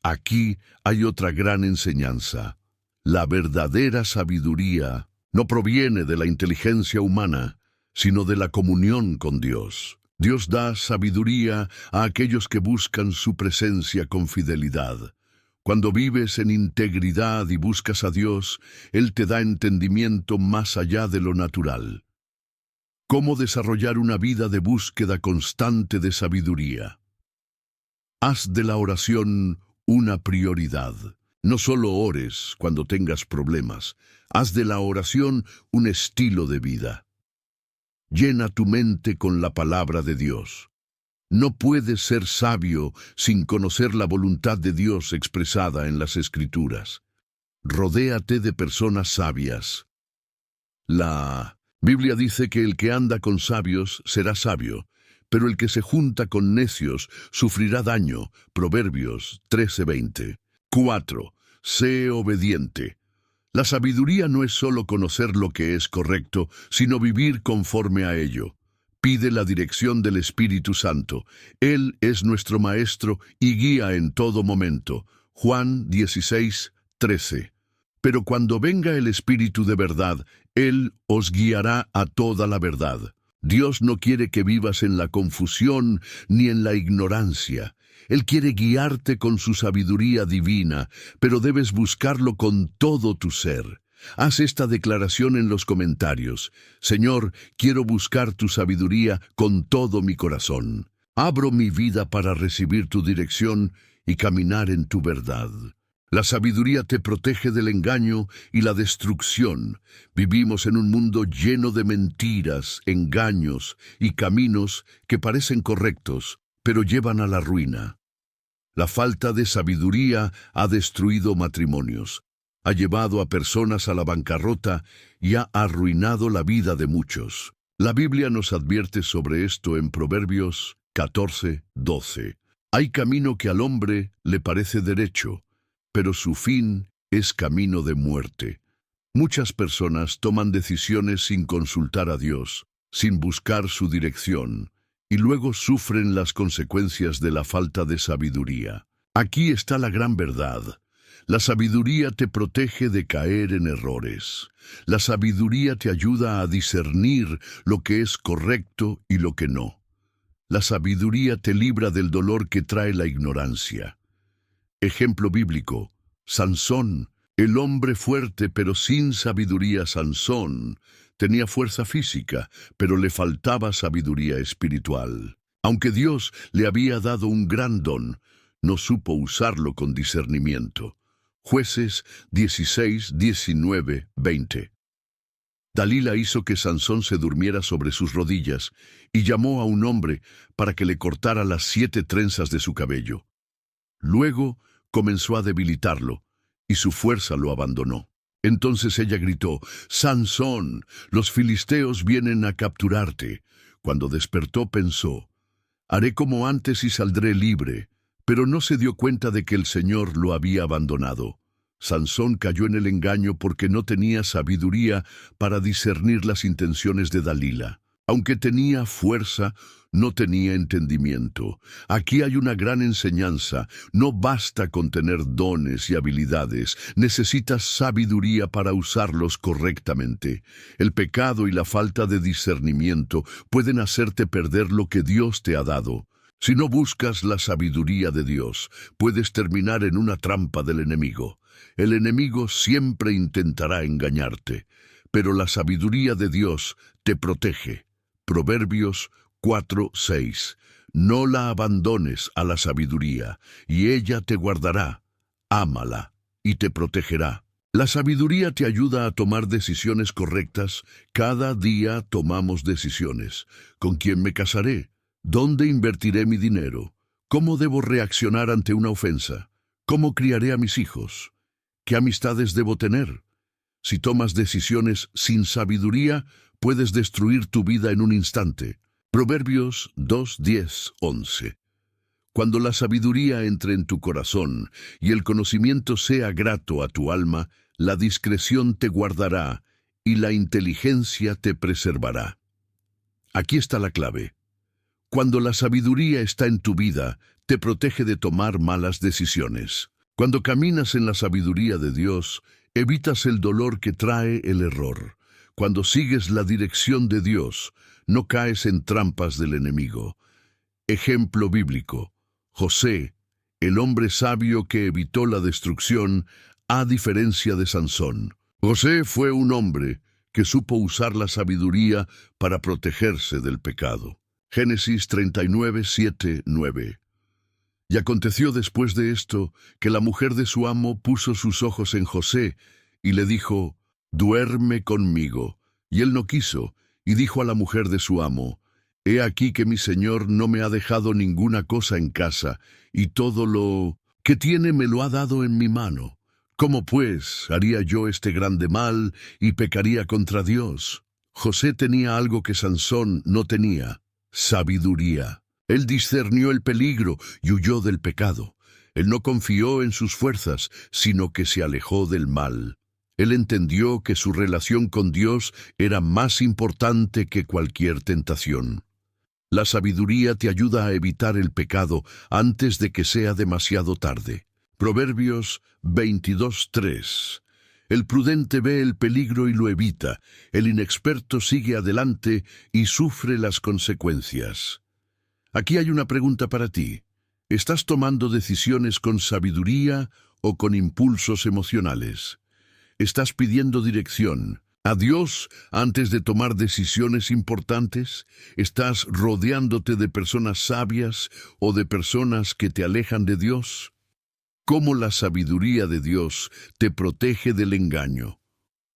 Speaker 1: Aquí hay otra gran enseñanza. La verdadera sabiduría no proviene de la inteligencia humana, sino de la comunión con Dios. Dios da sabiduría a aquellos que buscan su presencia con fidelidad. Cuando vives en integridad y buscas a Dios, Él te da entendimiento más allá de lo natural. ¿Cómo desarrollar una vida de búsqueda constante de sabiduría? Haz de la oración una prioridad. No solo ores cuando tengas problemas, haz de la oración un estilo de vida. Llena tu mente con la palabra de Dios. No puedes ser sabio sin conocer la voluntad de Dios expresada en las Escrituras. Rodéate de personas sabias. La Biblia dice que el que anda con sabios será sabio, pero el que se junta con necios sufrirá daño. Proverbios 13:20. 4. Sé obediente. La sabiduría no es solo conocer lo que es correcto, sino vivir conforme a ello. Pide la dirección del Espíritu Santo. Él es nuestro Maestro y guía en todo momento. Juan 16:13. Pero cuando venga el Espíritu de verdad, Él os guiará a toda la verdad. Dios no quiere que vivas en la confusión ni en la ignorancia. Él quiere guiarte con su sabiduría divina, pero debes buscarlo con todo tu ser. Haz esta declaración en los comentarios. Señor, quiero buscar tu sabiduría con todo mi corazón. Abro mi vida para recibir tu dirección y caminar en tu verdad. La sabiduría te protege del engaño y la destrucción. Vivimos en un mundo lleno de mentiras, engaños y caminos que parecen correctos, pero llevan a la ruina. La falta de sabiduría ha destruido matrimonios, ha llevado a personas a la bancarrota y ha arruinado la vida de muchos. La Biblia nos advierte sobre esto en Proverbios 14:12. Hay camino que al hombre le parece derecho, pero su fin es camino de muerte. Muchas personas toman decisiones sin consultar a Dios, sin buscar su dirección, y luego sufren las consecuencias de la falta de sabiduría. Aquí está la gran verdad. La sabiduría te protege de caer en errores. La sabiduría te ayuda a discernir lo que es correcto y lo que no. La sabiduría te libra del dolor que trae la ignorancia. Ejemplo bíblico: Sansón El hombre fuerte pero sin sabiduría, Sansón, tenía fuerza física, pero le faltaba sabiduría espiritual. Aunque Dios le había dado un gran don, no supo usarlo con discernimiento. Jueces 16, 19, 20. Dalila hizo que Sansón se durmiera sobre sus rodillas y llamó a un hombre para que le cortara las 7 trenzas de su cabello. Luego comenzó a debilitarlo y su fuerza lo abandonó. Entonces ella gritó: «Sansón, los filisteos vienen a capturarte». Cuando despertó pensó: «Haré como antes y saldré libre», pero no se dio cuenta de que el Señor lo había abandonado. Sansón cayó en el engaño porque no tenía sabiduría para discernir las intenciones de Dalila. Aunque tenía fuerza, no tenía entendimiento. Aquí hay una gran enseñanza. No basta con tener dones y habilidades. Necesitas sabiduría para usarlos correctamente. El pecado y la falta de discernimiento pueden hacerte perder lo que Dios te ha dado. Si no buscas la sabiduría de Dios, puedes terminar en una trampa del enemigo. El enemigo siempre intentará engañarte, pero la sabiduría de Dios te protege. Proverbios 4:6. No la abandones a la sabiduría, y ella te guardará. Ámala, y te protegerá. La sabiduría te ayuda a tomar decisiones correctas. Cada día tomamos decisiones. ¿Con quién me casaré? ¿Dónde invertiré mi dinero? ¿Cómo debo reaccionar ante una ofensa? ¿Cómo criaré a mis hijos? ¿Qué amistades debo tener? Si tomas decisiones sin sabiduría, puedes destruir tu vida en un instante. Proverbios 2:10, 11. Cuando la sabiduría entre en tu corazón y el conocimiento sea grato a tu alma, la discreción te guardará y la inteligencia te preservará. Aquí está la clave. Cuando la sabiduría está en tu vida, te protege de tomar malas decisiones. Cuando caminas en la sabiduría de Dios, evitas el dolor que trae el error. Cuando sigues la dirección de Dios, no caes en trampas del enemigo. Ejemplo bíblico: José, el hombre sabio que evitó la destrucción, a diferencia de Sansón. José fue un hombre que supo usar la sabiduría para protegerse del pecado. Génesis 39, 7, 9. Y aconteció después de esto que la mujer de su amo puso sus ojos en José y le dijo: «Duerme conmigo». Y él no quiso, y dijo a la mujer de su amo: «He aquí que mi señor no me ha dejado ninguna cosa en casa, y todo lo que tiene me lo ha dado en mi mano. ¿Cómo pues haría yo este grande mal y pecaría contra Dios?». José tenía algo que Sansón no tenía: sabiduría. Él discernió el peligro y huyó del pecado. Él no confió en sus fuerzas, sino que se alejó del mal. Él entendió que su relación con Dios era más importante que cualquier tentación. La sabiduría te ayuda a evitar el pecado antes de que sea demasiado tarde. Proverbios 22:3. El prudente ve el peligro y lo evita. El inexperto sigue adelante y sufre las consecuencias. Aquí hay una pregunta para ti. ¿Estás tomando decisiones con sabiduría o con impulsos emocionales? ¿Estás pidiendo dirección a Dios antes de tomar decisiones importantes? ¿Estás rodeándote de personas sabias o de personas que te alejan de Dios? ¿Cómo la sabiduría de Dios te protege del engaño?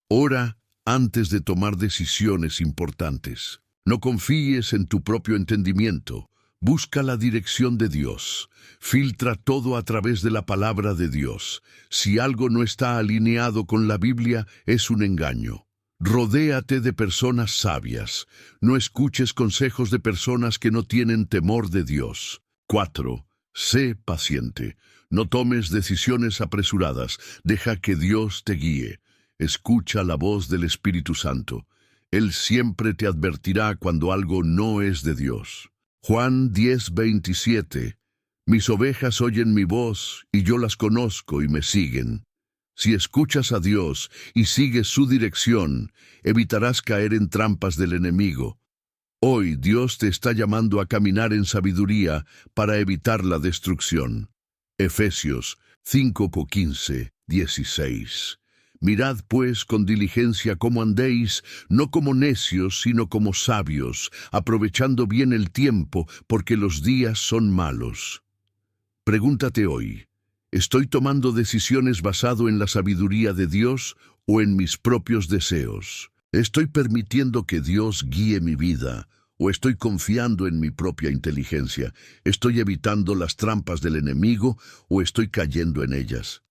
Speaker 1: Ora antes de tomar decisiones importantes. No confíes en tu propio entendimiento. Busca la dirección de Dios. Filtra todo a través de la palabra de Dios. Si algo no está alineado con la Biblia, es un engaño. Rodéate de personas sabias. No escuches consejos de personas que no tienen temor de Dios. 4. Sé paciente. No tomes decisiones apresuradas. Deja que Dios te guíe. Escucha la voz del Espíritu Santo. Él siempre te advertirá cuando algo no es de Dios. Juan 10:27. Mis ovejas oyen mi voz, y yo las conozco y me siguen. Si escuchas a Dios y sigues su dirección, evitarás caer en trampas del enemigo. Hoy Dios te está llamando a caminar en sabiduría para evitar la destrucción. Efesios 5:15-16. Mirad pues con diligencia cómo andéis, no como necios, sino como sabios, aprovechando bien el tiempo, porque los días son malos. Pregúntate hoy, ¿estoy tomando decisiones basado en la sabiduría de Dios o en mis propios deseos? ¿Estoy permitiendo que Dios guíe mi vida o estoy confiando en mi propia inteligencia? ¿Estoy evitando las trampas del enemigo o estoy cayendo en ellas?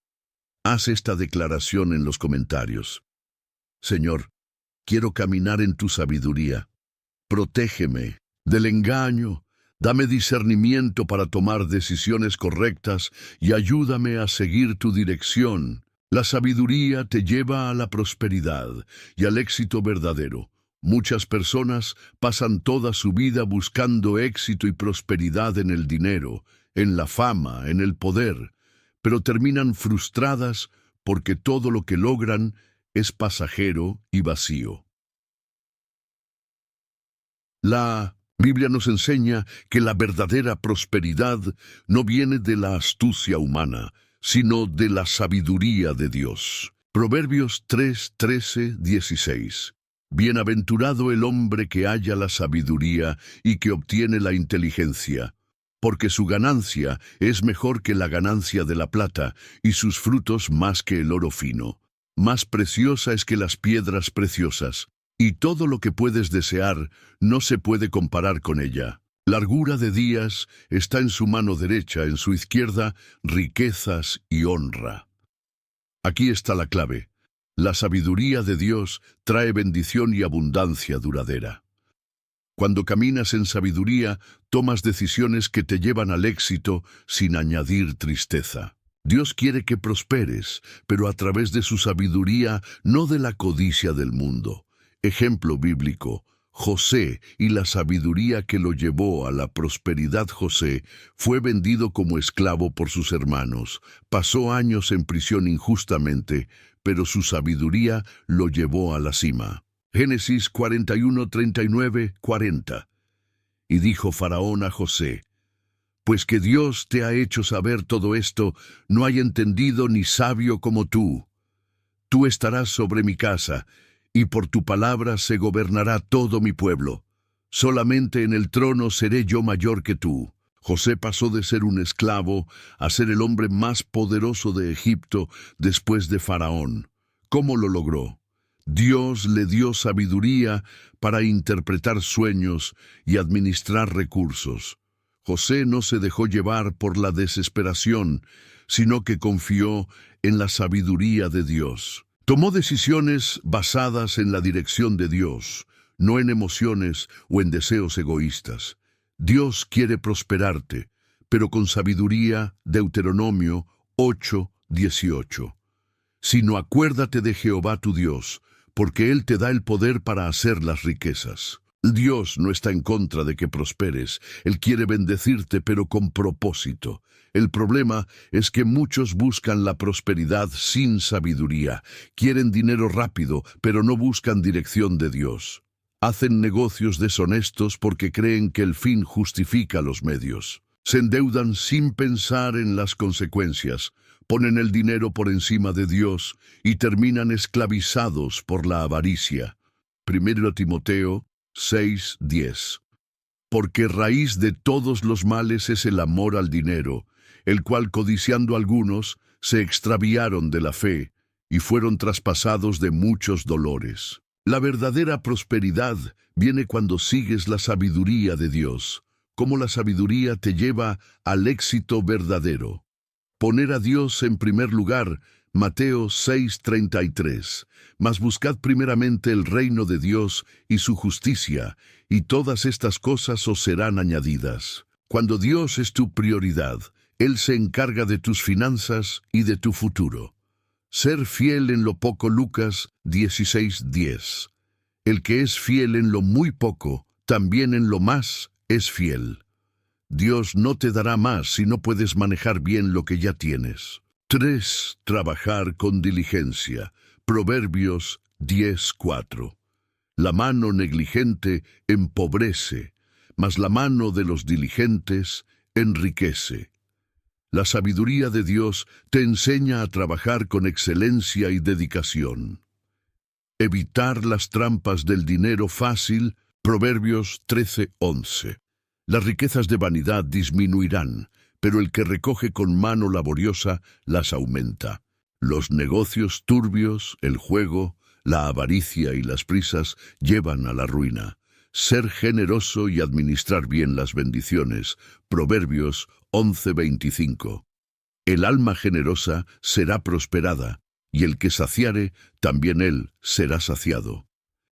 Speaker 1: Haz esta declaración en los comentarios. Señor, quiero caminar en tu sabiduría. Protégeme del engaño, dame discernimiento para tomar decisiones correctas y ayúdame a seguir tu dirección. La sabiduría te lleva a la prosperidad y al éxito verdadero. Muchas personas pasan toda su vida buscando éxito y prosperidad en el dinero, en la fama, en el poder, pero terminan frustradas porque todo lo que logran es pasajero y vacío. La Biblia nos enseña que la verdadera prosperidad no viene de la astucia humana, sino de la sabiduría de Dios. Proverbios 3:13-16. Bienaventurado el hombre que halla la sabiduría y que obtiene la inteligencia, porque su ganancia es mejor que la ganancia de la plata, y sus frutos más que el oro fino. Más preciosa es que las piedras preciosas, y todo lo que puedes desear no se puede comparar con ella. Largura de días está en su mano derecha, en su izquierda, riquezas y honra. Aquí está la clave. La sabiduría de Dios trae bendición y abundancia duradera. Cuando caminas en sabiduría, tomas decisiones que te llevan al éxito sin añadir tristeza. Dios quiere que prosperes, pero a través de su sabiduría, no de la codicia del mundo. Ejemplo bíblico, José y la sabiduría que lo llevó a la prosperidad. José fue vendido como esclavo por sus hermanos, pasó años en prisión injustamente, pero su sabiduría lo llevó a la cima. Génesis 41:39-40. Y dijo Faraón a José: pues que Dios te ha hecho saber todo esto, no hay entendido ni sabio como tú. Tú estarás sobre mi casa, y por tu palabra se gobernará todo mi pueblo. Solamente en el trono seré yo mayor que tú. José pasó de ser un esclavo a ser el hombre más poderoso de Egipto después de Faraón. ¿Cómo lo logró? Dios le dio sabiduría para interpretar sueños y administrar recursos. José no se dejó llevar por la desesperación, sino que confió en la sabiduría de Dios. Tomó decisiones basadas en la dirección de Dios, no en emociones o en deseos egoístas. Dios quiere prosperarte, pero con sabiduría. Deuteronomio 8:18. Sino acuérdate de Jehová tu Dios, porque Él te da el poder para hacer las riquezas. Dios no está en contra de que prosperes, Él quiere bendecirte, pero con propósito. El problema es que muchos buscan la prosperidad sin sabiduría, quieren dinero rápido, pero no buscan dirección de Dios. Hacen negocios deshonestos porque creen que el fin justifica los medios. Se endeudan sin pensar en las consecuencias, ponen el dinero por encima de Dios y terminan esclavizados por la avaricia. 1 Timoteo 6:10. Porque raíz de todos los males es el amor al dinero, el cual codiciando algunos se extraviaron de la fe y fueron traspasados de muchos dolores. La verdadera prosperidad viene cuando sigues la sabiduría de Dios, como la sabiduría te lleva al éxito verdadero. Poner a Dios en primer lugar. Mateo 6:33. Mas buscad primeramente el reino de Dios y su justicia, y todas estas cosas os serán añadidas. Cuando Dios es tu prioridad, Él se encarga de tus finanzas y de tu futuro. Ser fiel en lo poco. Lucas 16:10. El que es fiel en lo muy poco, también en lo más es fiel. Dios no te dará más si no puedes manejar bien lo que ya tienes. 3. Trabajar con diligencia. Proverbios 10:4. La mano negligente empobrece, mas la mano de los diligentes enriquece. La sabiduría de Dios te enseña a trabajar con excelencia y dedicación. Evitar las trampas del dinero fácil, Proverbios 13:11. Las riquezas de vanidad disminuirán, pero el que recoge con mano laboriosa las aumenta. Los negocios turbios, el juego, la avaricia y las prisas llevan a la ruina. Ser generoso y administrar bien las bendiciones, Proverbios 11:25. El alma generosa será prosperada, y el que saciare, también él será saciado.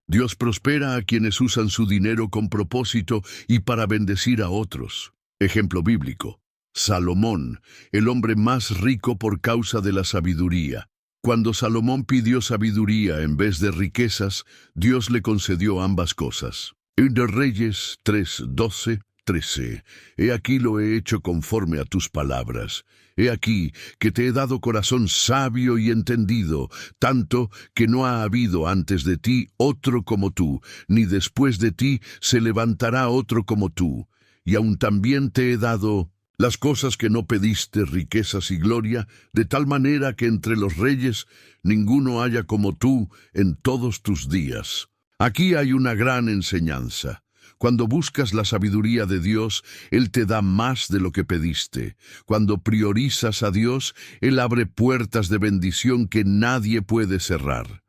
Speaker 1: Dios prospera a quienes usan su dinero con propósito y para bendecir a otros. Ejemplo bíblico: Salomón, el hombre más rico por causa de la sabiduría. Cuando Salomón pidió sabiduría en vez de riquezas, Dios le concedió ambas cosas. En de Reyes 3:12-13. He aquí lo he hecho conforme a tus palabras. He aquí que te he dado corazón sabio y entendido, tanto que no ha habido antes de ti otro como tú, ni después de ti se levantará otro como tú. Y aún también te he dado las cosas que no pediste, riquezas y gloria, de tal manera que entre los reyes ninguno haya como tú en todos tus días. Aquí hay una gran enseñanza. Cuando buscas la sabiduría de Dios, Él te da más de lo que pediste. Cuando priorizas a Dios, Él abre puertas de bendición que nadie puede cerrar.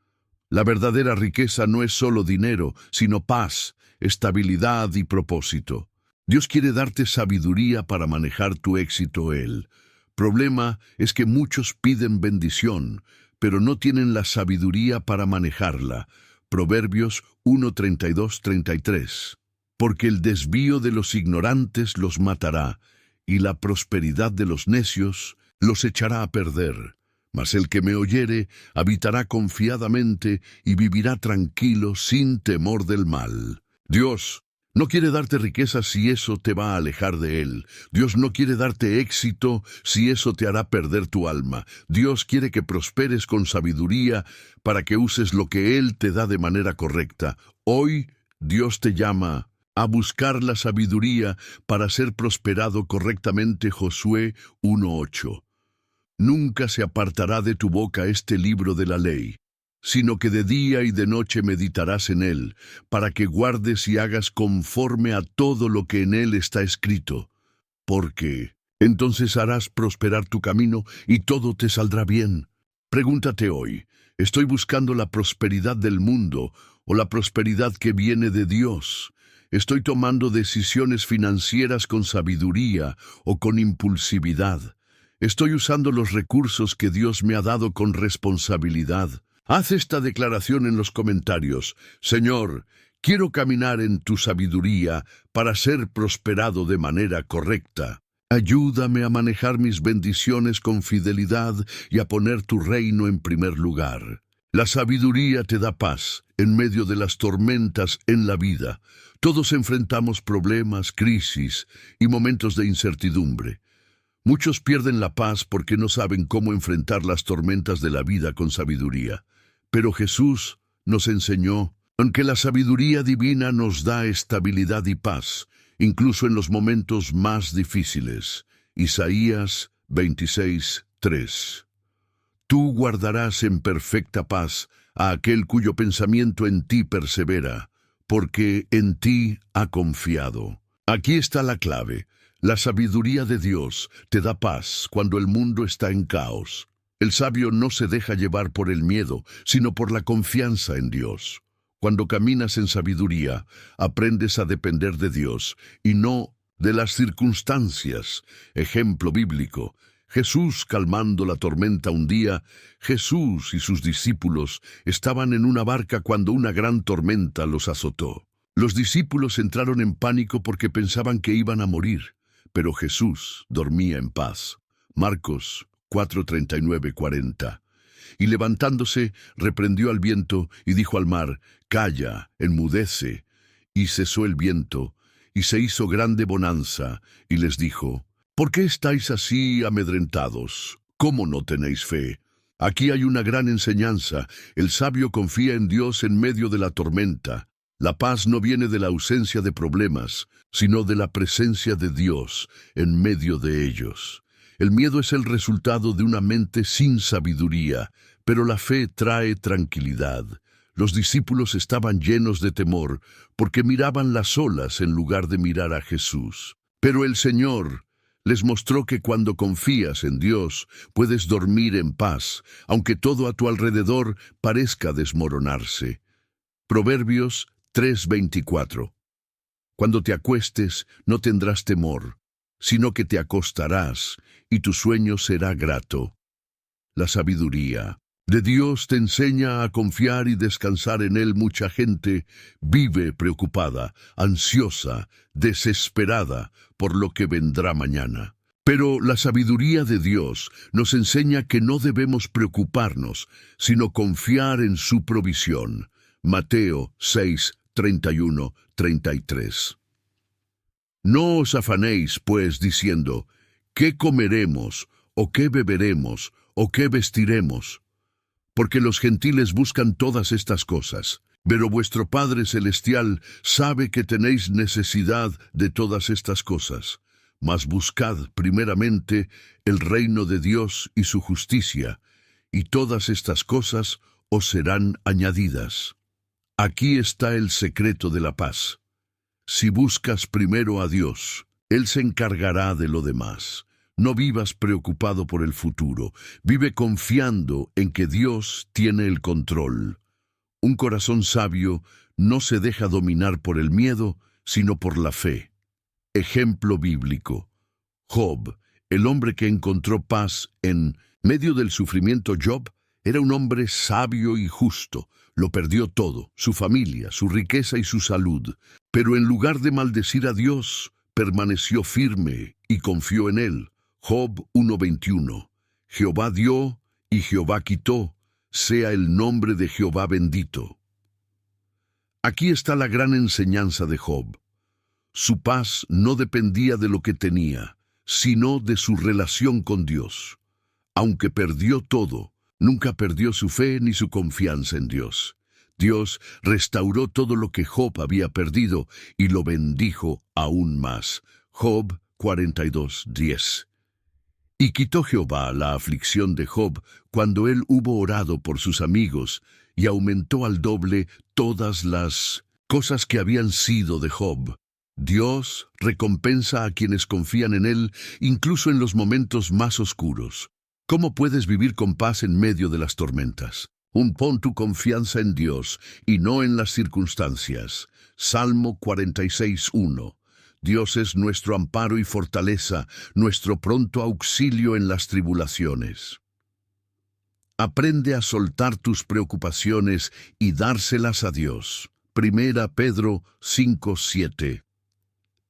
Speaker 1: La verdadera riqueza no es solo dinero, sino paz, estabilidad y propósito. Dios quiere darte sabiduría para manejar tu éxito Él. Problema es que muchos piden bendición, pero no tienen la sabiduría para manejarla. Proverbios 1:32-33. Porque el desvío de los ignorantes los matará, y la prosperidad de los necios los echará a perder. Mas el que me oyere habitará confiadamente y vivirá tranquilo sin temor del mal. Dios no quiere darte riqueza si eso te va a alejar de Él. Dios no quiere darte éxito si eso te hará perder tu alma. Dios quiere que prosperes con sabiduría para que uses lo que Él te da de manera correcta. Hoy Dios te llama a buscar la sabiduría para ser prosperado correctamente. Josué 1:8. Nunca se apartará de tu boca este libro de la ley, sino que de día y de noche meditarás en él, para que guardes y hagas conforme a todo lo que en él está escrito. Porque entonces harás prosperar tu camino y todo te saldrá bien. Pregúntate hoy: ¿estoy buscando la prosperidad del mundo o la prosperidad que viene de Dios? ¿Estoy tomando decisiones financieras con sabiduría o con impulsividad? ¿Estoy usando los recursos que Dios me ha dado con responsabilidad? Haz esta declaración en los comentarios: Señor, quiero caminar en tu sabiduría para ser prosperado de manera correcta. Ayúdame a manejar mis bendiciones con fidelidad y a poner tu reino en primer lugar. La sabiduría te da paz en medio de las tormentas en la vida. Todos enfrentamos problemas, crisis y momentos de incertidumbre. Muchos pierden la paz porque no saben cómo enfrentar las tormentas de la vida con sabiduría. Pero Jesús nos enseñó, aunque la sabiduría divina nos da estabilidad y paz, incluso en los momentos más difíciles. Isaías 26:3. Tú guardarás en perfecta paz a aquel cuyo pensamiento en ti persevera, porque en ti ha confiado. Aquí está la clave. La sabiduría de Dios te da paz cuando el mundo está en caos. El sabio no se deja llevar por el miedo, sino por la confianza en Dios. Cuando caminas en sabiduría, aprendes a depender de Dios y no de las circunstancias. Ejemplo bíblico: Jesús calmando la tormenta un día. Jesús y sus discípulos estaban en una barca cuando una gran tormenta los azotó. Los discípulos entraron en pánico porque pensaban que iban a morir, pero Jesús dormía en paz. Marcos 4:39-40. Y levantándose, reprendió al viento y dijo al mar: «Calla, enmudece». Y cesó el viento, y se hizo grande bonanza, y les dijo: «¿Por qué estáis así amedrentados? ¿Cómo no tenéis fe?». Aquí hay una gran enseñanza. El sabio confía en Dios en medio de la tormenta. La paz no viene de la ausencia de problemas, sino de la presencia de Dios en medio de ellos. El miedo es el resultado de una mente sin sabiduría, pero la fe trae tranquilidad. Los discípulos estaban llenos de temor porque miraban las olas en lugar de mirar a Jesús. Pero el Señor les mostró que cuando confías en Dios puedes dormir en paz, aunque todo a tu alrededor parezca desmoronarse. Proverbios 3:24. Cuando te acuestes no tendrás temor, sino que te acostarás y tu sueño será grato. La sabiduría de Dios te enseña a confiar y descansar en Él. Mucha gente vive preocupada, ansiosa, desesperada por lo que vendrá mañana. Pero la sabiduría de Dios nos enseña que no debemos preocuparnos, sino confiar en su provisión. Mateo 6:31-33. No os afanéis, pues, diciendo, ¿qué comeremos, o qué beberemos, o qué vestiremos? Porque los gentiles buscan todas estas cosas, pero vuestro Padre Celestial sabe que tenéis necesidad de todas estas cosas. Mas buscad primeramente el reino de Dios y su justicia, y todas estas cosas os serán añadidas. Aquí está el secreto de la paz. Si buscas primero a Dios, Él se encargará de lo demás. No vivas preocupado por el futuro. Vive confiando en que Dios tiene el control. Un corazón sabio no se deja dominar por el miedo, sino por la fe. Ejemplo bíblico. Job, el hombre que encontró paz en medio del sufrimiento. Job era un hombre sabio y justo. Lo perdió todo, su familia, su riqueza y su salud. Pero en lugar de maldecir a Dios, permaneció firme y confió en Él. Job 1:21. Jehová dio y Jehová quitó. Sea el nombre de Jehová bendito. Aquí está la gran enseñanza de Job. Su paz no dependía de lo que tenía, sino de su relación con Dios. Aunque perdió todo, nunca perdió su fe ni su confianza en Dios. Dios restauró todo lo que Job había perdido y lo bendijo aún más. Job 42:10. Y quitó Jehová la aflicción de Job cuando él hubo orado por sus amigos, y aumentó al doble todas las cosas que habían sido de Job. Dios recompensa a quienes confían en Él, incluso en los momentos más oscuros. ¿Cómo puedes vivir con paz en medio de las tormentas? Pon tu confianza en Dios y no en las circunstancias. Salmo 46:1. Dios es nuestro amparo y fortaleza, nuestro pronto auxilio en las tribulaciones. Aprende a soltar tus preocupaciones y dárselas a Dios. Primera Pedro 5:7.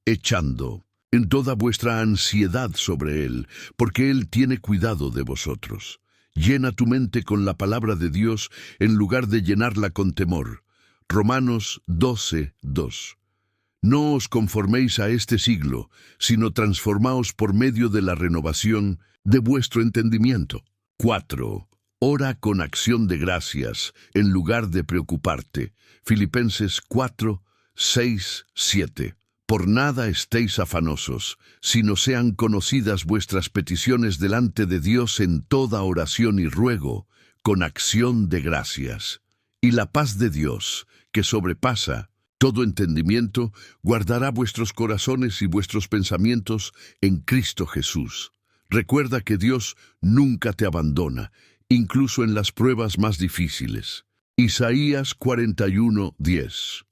Speaker 1: Echando en toda vuestra ansiedad sobre Él, porque Él tiene cuidado de vosotros. Llena tu mente con la palabra de Dios en lugar de llenarla con temor. Romanos 12:2. No os conforméis a este siglo, sino transformaos por medio de la renovación de vuestro entendimiento. 4. Ora con acción de gracias, en lugar de preocuparte. Filipenses 4:6-7. Por nada estéis afanosos, sino sean conocidas vuestras peticiones delante de Dios en toda oración y ruego, con acción de gracias. Y la paz de Dios, que sobrepasa todo entendimiento, guardará vuestros corazones y vuestros pensamientos en Cristo Jesús. Recuerda que Dios nunca te abandona, incluso en las pruebas más difíciles. Isaías 41:10.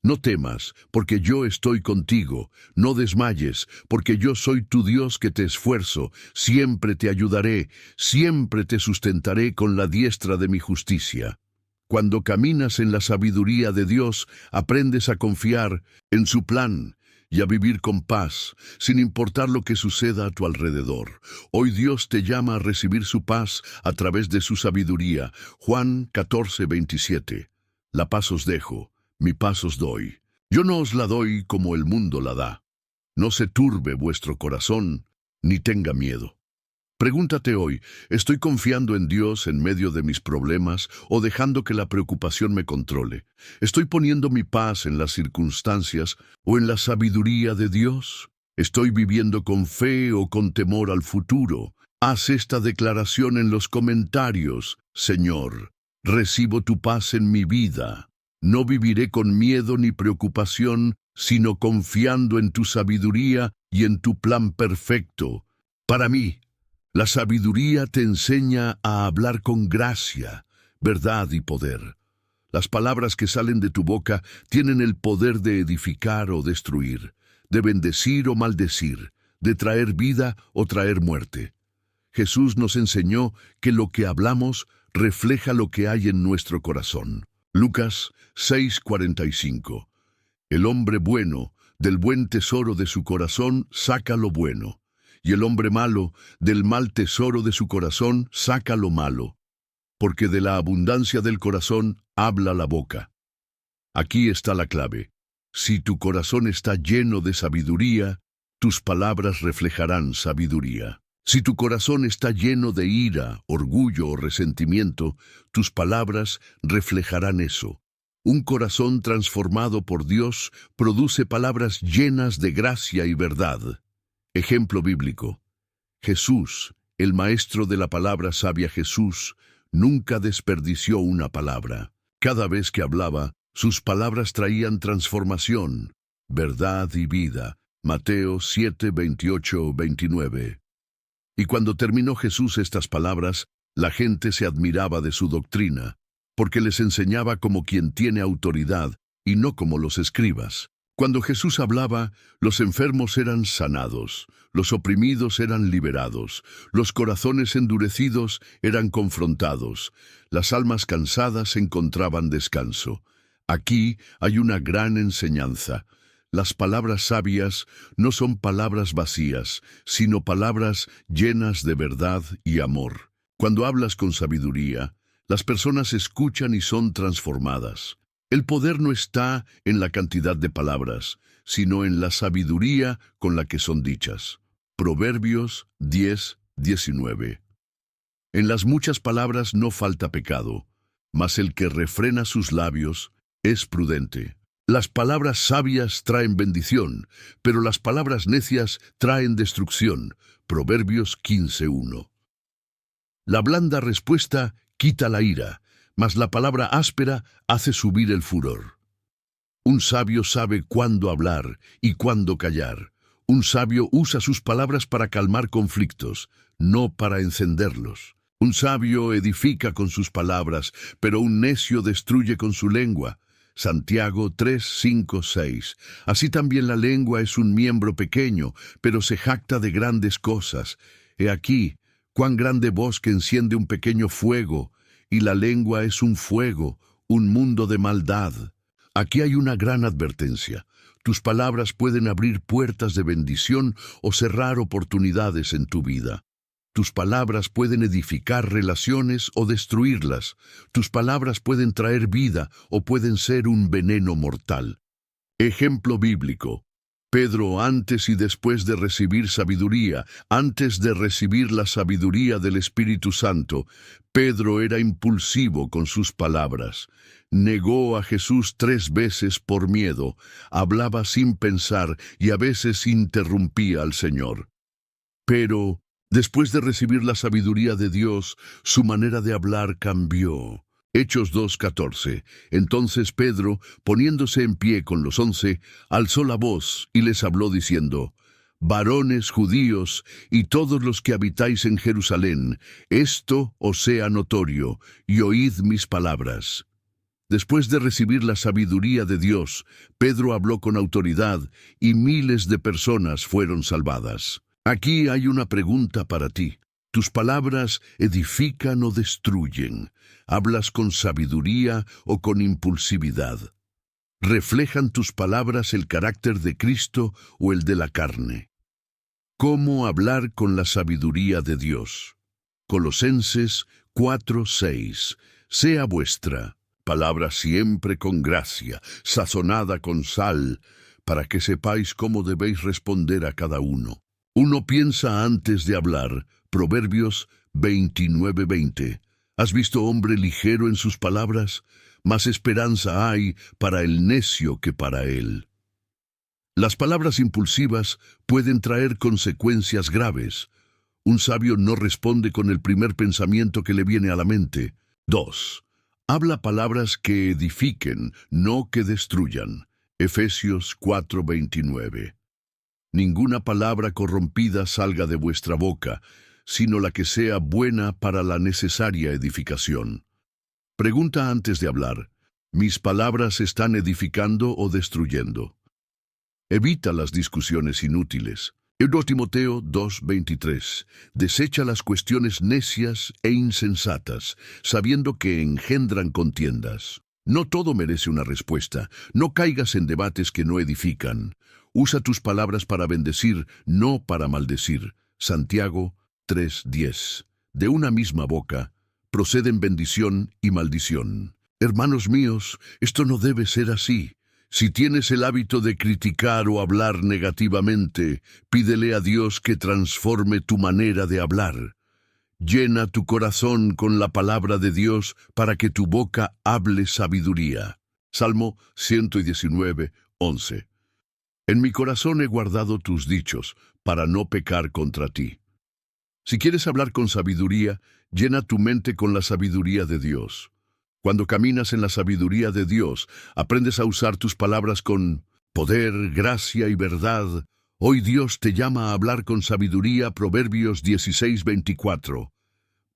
Speaker 1: No temas, porque yo estoy contigo. No desmayes, porque yo soy tu Dios que te esfuerzo. Siempre te ayudaré, siempre te sustentaré con la diestra de mi justicia. Cuando caminas en la sabiduría de Dios, aprendes a confiar en su plan y a vivir con paz, sin importar lo que suceda a tu alrededor. Hoy Dios te llama a recibir su paz a través de su sabiduría. Juan 14:27. La paz os dejo, mi paz os doy. Yo no os la doy como el mundo la da. No se turbe vuestro corazón, ni tenga miedo. Pregúntate hoy, ¿estoy confiando en Dios en medio de mis problemas o dejando que la preocupación me controle? ¿Estoy poniendo mi paz en las circunstancias o en la sabiduría de Dios? ¿Estoy viviendo con fe o con temor al futuro? Haz esta declaración en los comentarios. Señor, recibo tu paz en mi vida. No viviré con miedo ni preocupación, sino confiando en tu sabiduría y en tu plan perfecto. Para mí, la sabiduría te enseña a hablar con gracia, verdad y poder. Las palabras que salen de tu boca tienen el poder de edificar o destruir, de bendecir o maldecir, de traer vida o traer muerte. Jesús nos enseñó que lo que hablamos refleja lo que hay en nuestro corazón. Lucas 6:45. El hombre bueno, del buen tesoro de su corazón, saca lo bueno, y el hombre malo, del mal tesoro de su corazón, saca lo malo, porque de la abundancia del corazón habla la boca. Aquí está la clave. Si tu corazón está lleno de sabiduría, tus palabras reflejarán sabiduría. Si tu corazón está lleno de ira, orgullo o resentimiento, tus palabras reflejarán eso. Un corazón transformado por Dios produce palabras llenas de gracia y verdad. Ejemplo bíblico. Jesús, el maestro de la palabra sabia Jesús, nunca desperdició una palabra. Cada vez que hablaba, sus palabras traían transformación, verdad y vida. Mateo 7:28-29. Y cuando terminó Jesús estas palabras, la gente se admiraba de su doctrina, porque les enseñaba como quien tiene autoridad y no como los escribas. Cuando Jesús hablaba, los enfermos eran sanados, los oprimidos eran liberados, los corazones endurecidos eran confrontados, las almas cansadas encontraban descanso. Aquí hay una gran enseñanza. Las palabras sabias no son palabras vacías, sino palabras llenas de verdad y amor. Cuando hablas con sabiduría, las personas escuchan y son transformadas. El poder no está en la cantidad de palabras, sino en la sabiduría con la que son dichas. Proverbios 10:19. En las muchas palabras no falta pecado, mas el que refrena sus labios es prudente. Las palabras sabias traen bendición, pero las palabras necias traen destrucción. Proverbios 15:1. La blanda respuesta quita la ira, mas la palabra áspera hace subir el furor. Un sabio sabe cuándo hablar y cuándo callar. Un sabio usa sus palabras para calmar conflictos, no para encenderlos. Un sabio edifica con sus palabras, pero un necio destruye con su lengua. Santiago 3:5-6. Así también la lengua es un miembro pequeño, pero se jacta de grandes cosas. He aquí, cuán grande bosque enciende un pequeño fuego, y la lengua es un fuego, un mundo de maldad. Aquí hay una gran advertencia. Tus palabras pueden abrir puertas de bendición o cerrar oportunidades en tu vida. Tus palabras pueden edificar relaciones o destruirlas. Tus palabras pueden traer vida o pueden ser un veneno mortal. Ejemplo bíblico. Pedro, antes y después de recibir sabiduría, antes de recibir la sabiduría del Espíritu Santo, Pedro era impulsivo con sus palabras. Negó a Jesús 3 veces por miedo, hablaba sin pensar y a veces interrumpía al Señor. Pero, después de recibir la sabiduría de Dios, su manera de hablar cambió. Hechos 2:14. Entonces Pedro, poniéndose en pie con los 11, alzó la voz y les habló diciendo: Varones judíos y todos los que habitáis en Jerusalén, esto os sea notorio, y oíd mis palabras. Después de recibir la sabiduría de Dios, Pedro habló con autoridad y miles de personas fueron salvadas. Aquí hay una pregunta para ti. ¿Tus palabras edifican o destruyen? ¿Hablas con sabiduría o con impulsividad? ¿Reflejan tus palabras el carácter de Cristo o el de la carne? ¿Cómo hablar con la sabiduría de Dios? Colosenses 4:6. Sea vuestra palabra siempre con gracia, sazonada con sal, para que sepáis cómo debéis responder a cada uno. Uno piensa antes de hablar. Proverbios 29:20. ¿Has visto hombre ligero en sus palabras? Más esperanza hay para el necio que para él. Las palabras impulsivas pueden traer consecuencias graves. Un sabio no responde con el primer pensamiento que le viene a la mente. 2. Habla palabras que edifiquen, no que destruyan. Efesios 4:29. Ninguna palabra corrompida salga de vuestra boca, sino la que sea buena para la necesaria edificación. Pregunta antes de hablar: ¿mis palabras están edificando o destruyendo? Evita las discusiones inútiles. 2 Timoteo 2:23. Desecha las cuestiones necias e insensatas, sabiendo que engendran contiendas. No todo merece una respuesta. No caigas en debates que no edifican. Usa tus palabras para bendecir, no para maldecir. Santiago 3:10. De una misma boca proceden bendición y maldición. Hermanos míos, esto no debe ser así. Si tienes el hábito de criticar o hablar negativamente, pídele a Dios que transforme tu manera de hablar. Llena tu corazón con la palabra de Dios para que tu boca hable sabiduría. Salmo 119:11. En mi corazón he guardado tus dichos, para no pecar contra ti. Si quieres hablar con sabiduría, llena tu mente con la sabiduría de Dios. Cuando caminas en la sabiduría de Dios, aprendes a usar tus palabras con poder, gracia y verdad. Hoy Dios te llama a hablar con sabiduría. Proverbios 16:24.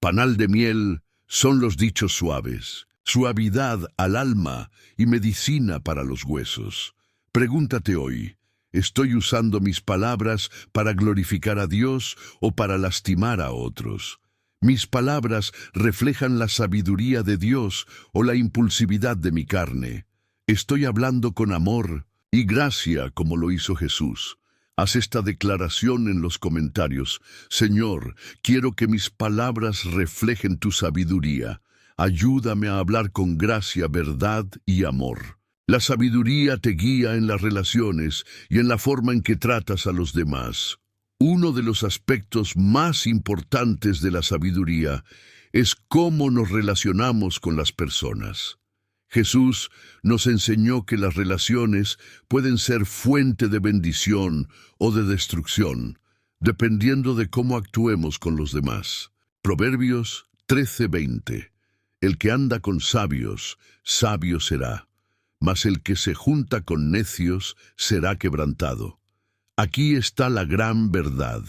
Speaker 1: Panal de miel son los dichos suaves, suavidad al alma y medicina para los huesos. Pregúntate hoy: ¿estoy usando mis palabras para glorificar a Dios o para lastimar a otros? ¿Mis palabras reflejan la sabiduría de Dios o la impulsividad de mi carne? ¿Estoy hablando con amor y gracia como lo hizo Jesús? Haz esta declaración en los comentarios: Señor, quiero que mis palabras reflejen tu sabiduría. Ayúdame a hablar con gracia, verdad y amor. La sabiduría te guía en las relaciones y en la forma en que tratas a los demás. Uno de los aspectos más importantes de la sabiduría es cómo nos relacionamos con las personas. Jesús nos enseñó que las relaciones pueden ser fuente de bendición o de destrucción, dependiendo de cómo actuemos con los demás. Proverbios 13:20. El que anda con sabios, sabio será, mas el que se junta con necios será quebrantado. Aquí está la gran verdad.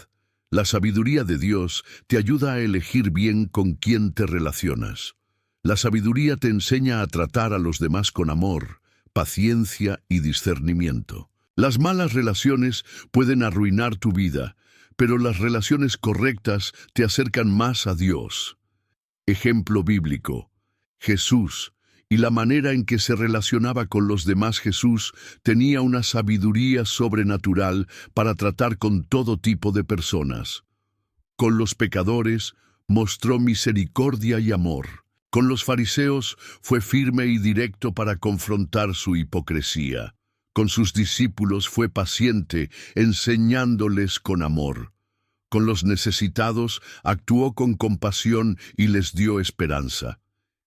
Speaker 1: La sabiduría de Dios te ayuda a elegir bien con quién te relacionas. La sabiduría te enseña a tratar a los demás con amor, paciencia y discernimiento. Las malas relaciones pueden arruinar tu vida, pero las relaciones correctas te acercan más a Dios. Ejemplo bíblico: Jesús, y la manera en que se relacionaba con los demás. Jesús tenía una sabiduría sobrenatural para tratar con todo tipo de personas. Con los pecadores mostró misericordia y amor. Con los fariseos fue firme y directo para confrontar su hipocresía. Con sus discípulos fue paciente, enseñándoles con amor. Con los necesitados actuó con compasión y les dio esperanza.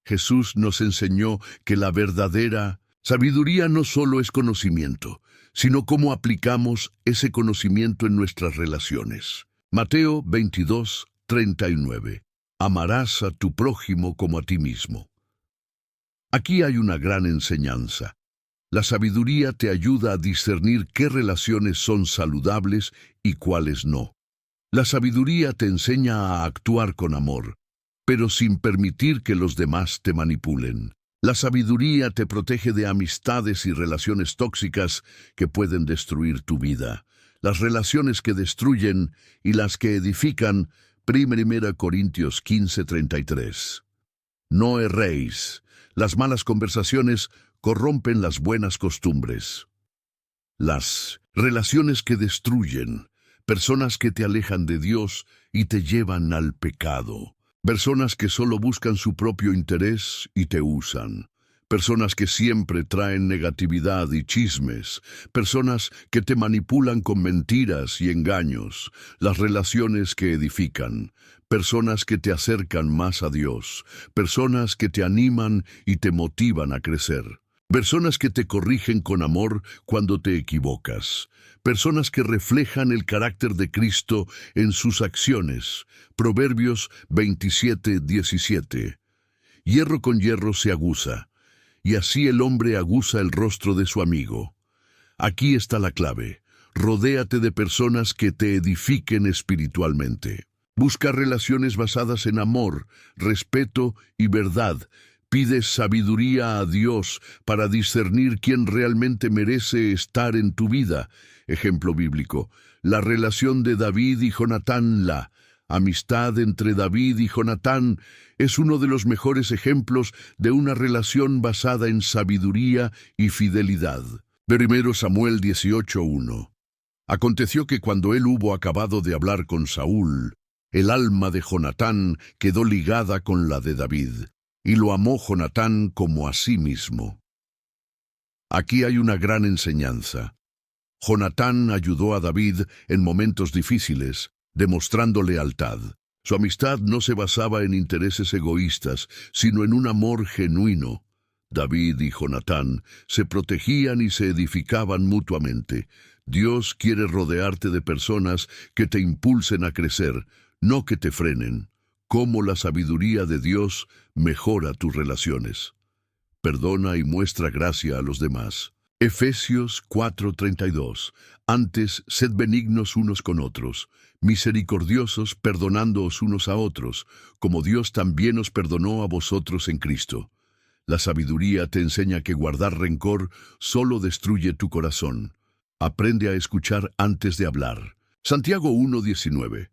Speaker 1: Jesús nos enseñó que la verdadera sabiduría no solo es conocimiento, sino cómo aplicamos ese conocimiento en nuestras relaciones. Mateo 22:39. Amarás a tu prójimo como a ti mismo. Aquí hay una gran enseñanza. La sabiduría te ayuda a discernir qué relaciones son saludables y cuáles no. La sabiduría te enseña a actuar con amor, pero sin permitir que los demás te manipulen. La sabiduría te protege de amistades y relaciones tóxicas que pueden destruir tu vida. Las relaciones que destruyen y las que edifican. 1 Corintios 15:33. No erréis. Las malas conversaciones corrompen las buenas costumbres. Las relaciones que destruyen, personas que te alejan de Dios y te llevan al pecado. Personas que solo buscan su propio interés y te usan. Personas que siempre traen negatividad y chismes. Personas que te manipulan con mentiras y engaños. Las relaciones que edifican. Personas que te acercan más a Dios. Personas que te animan y te motivan a crecer. Personas que te corrigen con amor cuando te equivocas. Personas que reflejan el carácter de Cristo en sus acciones. Proverbios 27:17. Hierro con hierro se aguza, y así el hombre aguza el rostro de su amigo. Aquí está la clave. Rodéate de personas que te edifiquen espiritualmente. Busca relaciones basadas en amor, respeto y verdad. Pide sabiduría a Dios para discernir quién realmente merece estar en tu vida. Ejemplo bíblico: la relación de David y Jonatán. La amistad entre David y Jonatán es uno de los mejores ejemplos de una relación basada en sabiduría y fidelidad. 1 Samuel 18:1. Aconteció que cuando él hubo acabado de hablar con Saúl, el alma de Jonatán quedó ligada con la de David, y lo amó Jonatán como a sí mismo. Aquí hay una gran enseñanza. Jonatán ayudó a David en momentos difíciles, demostrando lealtad. Su amistad no se basaba en intereses egoístas, sino en un amor genuino. David y Jonatán se protegían y se edificaban mutuamente. Dios quiere rodearte de personas que te impulsen a crecer, no que te frenen. Cómo la sabiduría de Dios mejora tus relaciones. Perdona y muestra gracia a los demás. Efesios 4:32. Antes, sed benignos unos con otros, misericordiosos, perdonándoos unos a otros, como Dios también os perdonó a vosotros en Cristo. La sabiduría te enseña que guardar rencor solo destruye tu corazón. Aprende a escuchar antes de hablar. Santiago 1:19.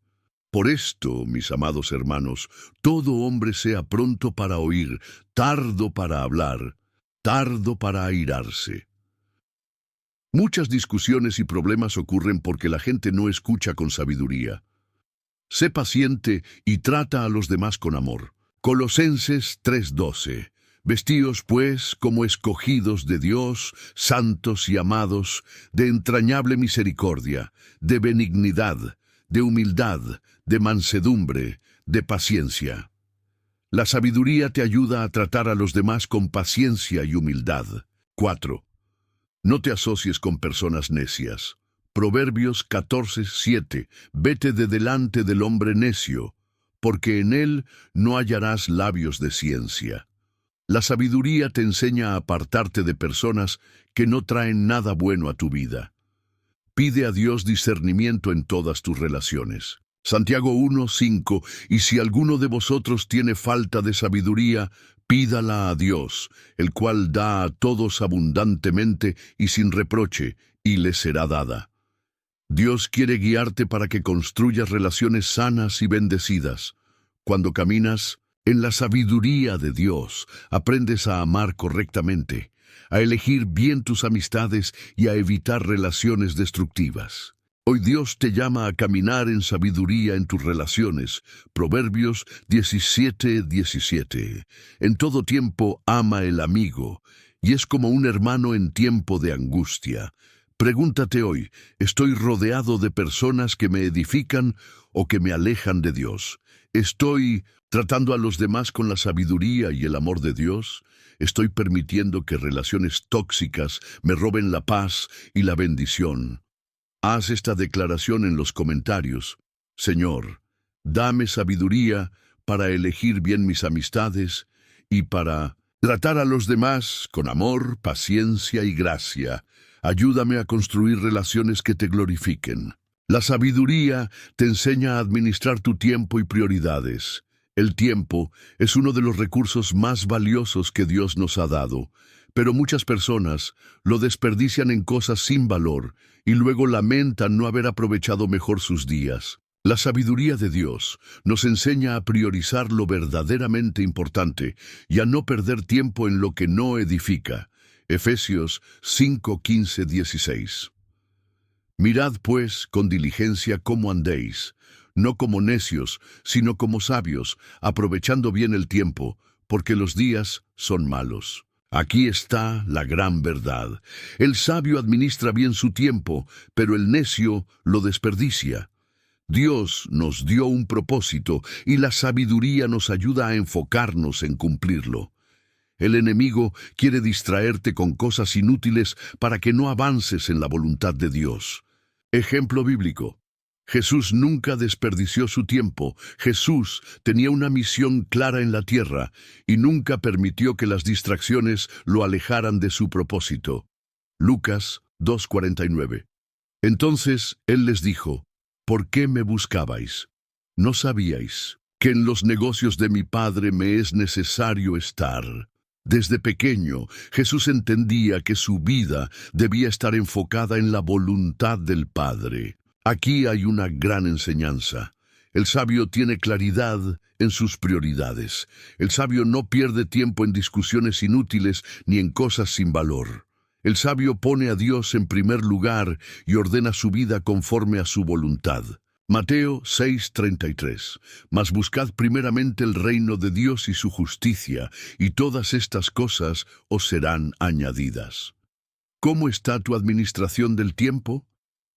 Speaker 1: Por esto, mis amados hermanos, todo hombre sea pronto para oír, tardo para hablar, tardo para airarse. Muchas discusiones y problemas ocurren porque la gente no escucha con sabiduría. Sé paciente y trata a los demás con amor. Colosenses 3:12. Vestíos, pues, como escogidos de Dios, santos y amados, de entrañable misericordia, de benignidad, de humildad, de mansedumbre, de paciencia. La sabiduría te ayuda a tratar a los demás con paciencia y humildad. 4. No te asocies con personas necias. Proverbios 14:7. Vete de delante del hombre necio, porque en él no hallarás labios de ciencia. La sabiduría te enseña a apartarte de personas que no traen nada bueno a tu vida. Pide a Dios discernimiento en todas tus relaciones. Santiago 1:5. Y si alguno de vosotros tiene falta de sabiduría, pídala a Dios, el cual da a todos abundantemente y sin reproche, y le será dada. Dios quiere guiarte para que construyas relaciones sanas y bendecidas. Cuando caminas en la sabiduría de Dios, aprendes a amar correctamente, a elegir bien tus amistades y a evitar relaciones destructivas. Hoy Dios te llama a caminar en sabiduría en tus relaciones. Proverbios 17:17. En todo tiempo ama el amigo, y es como un hermano en tiempo de angustia. Pregúntate hoy, ¿estoy rodeado de personas que me edifican o que me alejan de Dios? ¿Estoy tratando a los demás con la sabiduría y el amor de Dios? ¿Estoy permitiendo que relaciones tóxicas me roben la paz y la bendición? Haz esta declaración en los comentarios. Señor, dame sabiduría para elegir bien mis amistades y para tratar a los demás con amor, paciencia y gracia. Ayúdame a construir relaciones que te glorifiquen. La sabiduría te enseña a administrar tu tiempo y prioridades. El tiempo es uno de los recursos más valiosos que Dios nos ha dado, pero muchas personas lo desperdician en cosas sin valor y luego lamentan no haber aprovechado mejor sus días. La sabiduría de Dios nos enseña a priorizar lo verdaderamente importante y a no perder tiempo en lo que no edifica. Efesios 5:15-16. Mirad pues con diligencia cómo andéis, no como necios, sino como sabios, aprovechando bien el tiempo, porque los días son malos. Aquí está la gran verdad. El sabio administra bien su tiempo, pero el necio lo desperdicia. Dios nos dio un propósito y la sabiduría nos ayuda a enfocarnos en cumplirlo. El enemigo quiere distraerte con cosas inútiles para que no avances en la voluntad de Dios. Ejemplo bíblico. Jesús nunca desperdició su tiempo. Jesús tenía una misión clara en la tierra y nunca permitió que las distracciones lo alejaran de su propósito. Lucas 2:49. Entonces él les dijo: ¿por qué me buscabais? ¿No sabíais que en los negocios de mi Padre me es necesario estar? Desde pequeño, Jesús entendía que su vida debía estar enfocada en la voluntad del Padre. Aquí hay una gran enseñanza. El sabio tiene claridad en sus prioridades. El sabio no pierde tiempo en discusiones inútiles ni en cosas sin valor. El sabio pone a Dios en primer lugar y ordena su vida conforme a su voluntad. Mateo 6:33. Mas buscad primeramente el reino de Dios y su justicia, y todas estas cosas os serán añadidas. ¿Cómo está tu administración del tiempo?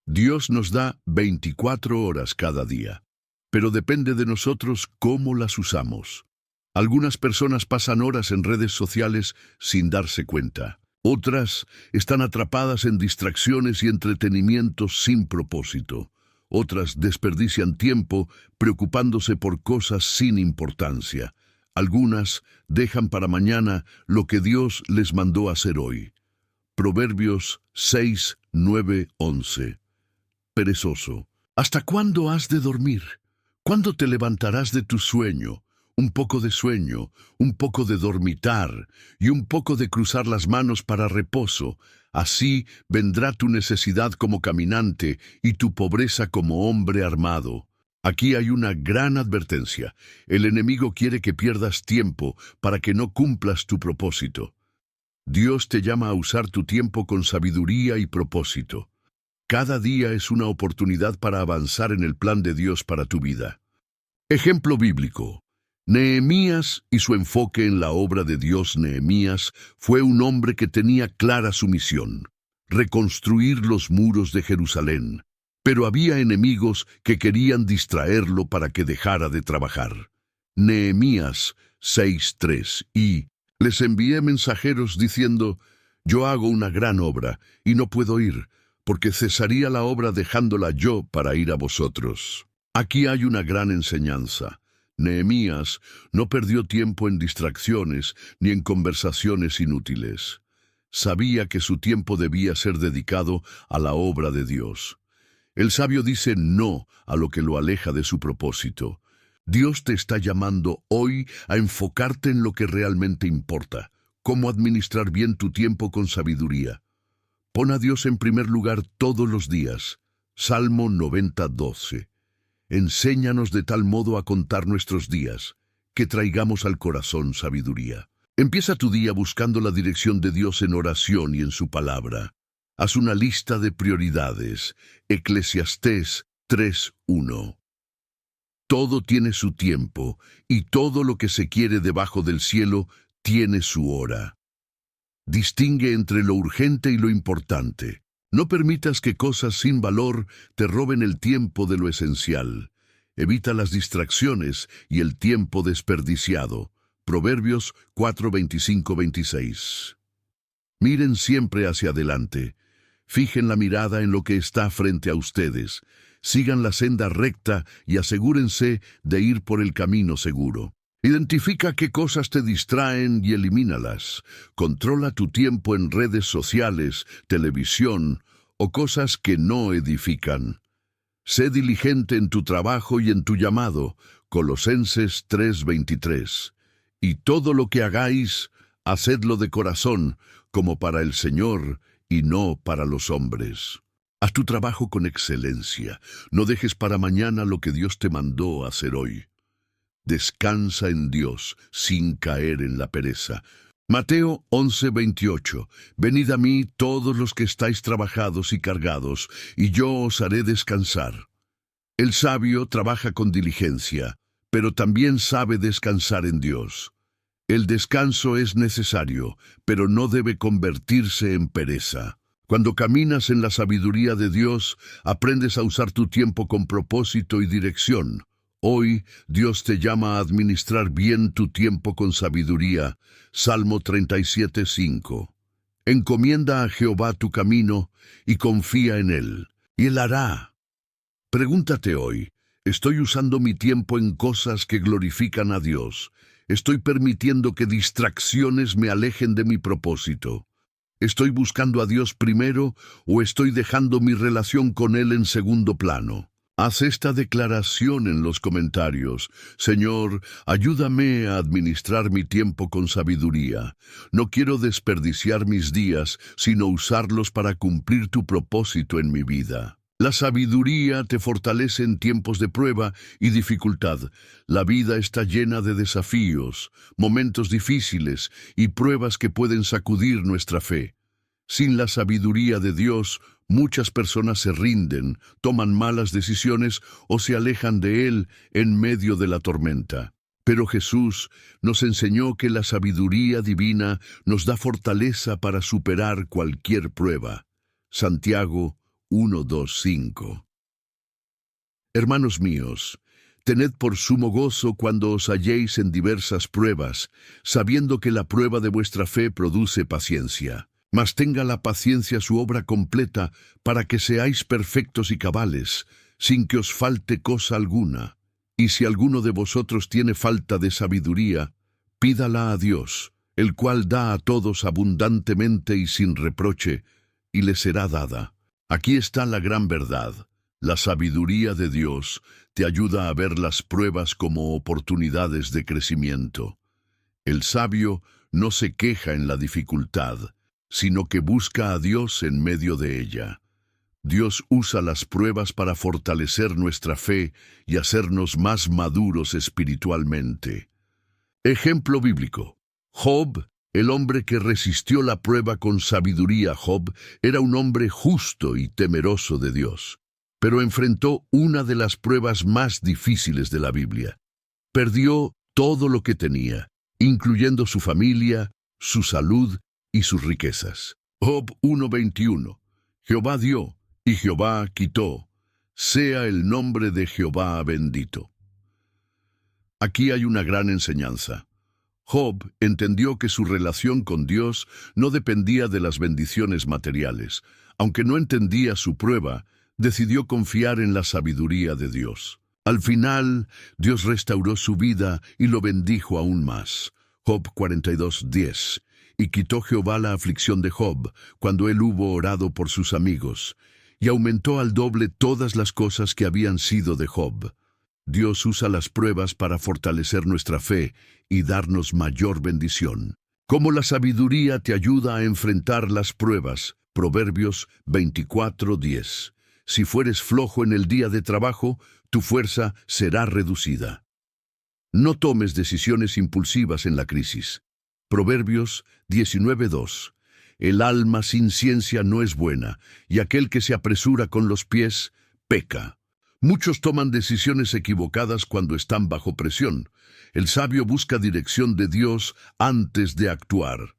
Speaker 1: Dios nos da 24 horas cada día, pero depende de nosotros cómo las usamos. Algunas personas pasan horas en redes sociales sin darse cuenta. Otras están atrapadas en distracciones y entretenimientos sin propósito. Otras desperdician tiempo preocupándose por cosas sin importancia. Algunas dejan para mañana lo que Dios les mandó hacer hoy. Proverbios 6, 9, 11. Perezoso, ¿hasta cuándo has de dormir? ¿Cuándo te levantarás de tu sueño? Un poco de sueño, un poco de dormitar y un poco de cruzar las manos para reposo. Así vendrá tu necesidad como caminante y tu pobreza como hombre armado. Aquí hay una gran advertencia. El enemigo quiere que pierdas tiempo para que no cumplas tu propósito. Dios te llama a usar tu tiempo con sabiduría y propósito. Cada día es una oportunidad para avanzar en el plan de Dios para tu vida. Ejemplo bíblico. Nehemías y su enfoque en la obra de Dios. Nehemías fue un hombre que tenía clara su misión: reconstruir los muros de Jerusalén. Pero había enemigos que querían distraerlo para que dejara de trabajar. Nehemías 6:3. Y les envié mensajeros diciendo: yo hago una gran obra y no puedo ir, porque cesaría la obra dejándola yo para ir a vosotros. Aquí hay una gran enseñanza. Nehemías no perdió tiempo en distracciones ni en conversaciones inútiles. Sabía que su tiempo debía ser dedicado a la obra de Dios. El sabio dice no a lo que lo aleja de su propósito. Dios te está llamando hoy a enfocarte en lo que realmente importa, cómo administrar bien tu tiempo con sabiduría. Pon a Dios en primer lugar todos los días. Salmo 90:12. Enséñanos de tal modo a contar nuestros días, que traigamos al corazón sabiduría. Empieza tu día buscando la dirección de Dios en oración y en su palabra. Haz una lista de prioridades. Eclesiastés 3:1. Todo tiene su tiempo, y todo lo que se quiere debajo del cielo tiene su hora. Distingue entre lo urgente y lo importante. No permitas que cosas sin valor te roben el tiempo de lo esencial. Evita las distracciones y el tiempo desperdiciado. Proverbios 4:25-26. Miren siempre hacia adelante. Fijen la mirada en lo que está frente a ustedes. Sigan la senda recta y asegúrense de ir por el camino seguro. Identifica qué cosas te distraen y elimínalas. Controla tu tiempo en redes sociales, televisión o cosas que no edifican. Sé diligente en tu trabajo y en tu llamado. Colosenses 3:23. Y todo lo que hagáis, hacedlo de corazón, como para el Señor y no para los hombres. Haz tu trabajo con excelencia. No dejes para mañana lo que Dios te mandó hacer hoy. Descansa en Dios sin caer en la pereza. Mateo 11:28. Venid a mí todos los que estáis trabajados y cargados, y yo os haré descansar. El sabio trabaja con diligencia, pero también sabe descansar en Dios. El descanso es necesario, pero no debe convertirse en pereza. Cuando caminas en la sabiduría de Dios, aprendes a usar tu tiempo con propósito y dirección. Hoy Dios te llama a administrar bien tu tiempo con sabiduría. Salmo 37:5. Encomienda a Jehová tu camino y confía en Él, y Él hará. Pregúntate hoy, ¿estoy usando mi tiempo en cosas que glorifican a Dios? ¿Estoy permitiendo que distracciones me alejen de mi propósito? ¿Estoy buscando a Dios primero o estoy dejando mi relación con Él en segundo plano? Haz esta declaración en los comentarios. Señor, ayúdame a administrar mi tiempo con sabiduría. No quiero desperdiciar mis días, sino usarlos para cumplir tu propósito en mi vida. La sabiduría te fortalece en tiempos de prueba y dificultad. La vida está llena de desafíos, momentos difíciles y pruebas que pueden sacudir nuestra fe. Sin la sabiduría de Dios, muchas personas se rinden, toman malas decisiones o se alejan de Él en medio de la tormenta. Pero Jesús nos enseñó que la sabiduría divina nos da fortaleza para superar cualquier prueba. Santiago 1:2-5. Hermanos míos, tened por sumo gozo cuando os halléis en diversas pruebas, sabiendo que la prueba de vuestra fe produce paciencia. Mas tenga la paciencia su obra completa, para que seáis perfectos y cabales, sin que os falte cosa alguna. Y si alguno de vosotros tiene falta de sabiduría, pídala a Dios, el cual da a todos abundantemente y sin reproche, y le será dada. Aquí está la gran verdad. La sabiduría de Dios te ayuda a ver las pruebas como oportunidades de crecimiento. El sabio no se queja en la dificultad, sino que busca a Dios en medio de ella. Dios usa las pruebas para fortalecer nuestra fe y hacernos más maduros espiritualmente. Ejemplo bíblico. Job, el hombre que resistió la prueba con sabiduría. Job era un hombre justo y temeroso de Dios, pero enfrentó una de las pruebas más difíciles de la Biblia. Perdió todo lo que tenía, incluyendo su familia, su salud y sus riquezas. Job 1:21. Jehová dio, y Jehová quitó. Sea el nombre de Jehová bendito. Aquí hay una gran enseñanza. Job entendió que su relación con Dios no dependía de las bendiciones materiales. Aunque no entendía su prueba, decidió confiar en la sabiduría de Dios. Al final, Dios restauró su vida y lo bendijo aún más. Job 42:10. Y quitó Jehová la aflicción de Job, cuando él hubo orado por sus amigos, y aumentó al doble todas las cosas que habían sido de Job. Dios usa las pruebas para fortalecer nuestra fe y darnos mayor bendición. ¿Cómo la sabiduría te ayuda a enfrentar las pruebas? Proverbios 24:10. Si fueres flojo en el día de trabajo, tu fuerza será reducida. No tomes decisiones impulsivas en la crisis. Proverbios 19:2. El alma sin ciencia no es buena, y aquel que se apresura con los pies, peca. Muchos toman decisiones equivocadas cuando están bajo presión. El sabio busca dirección de Dios antes de actuar.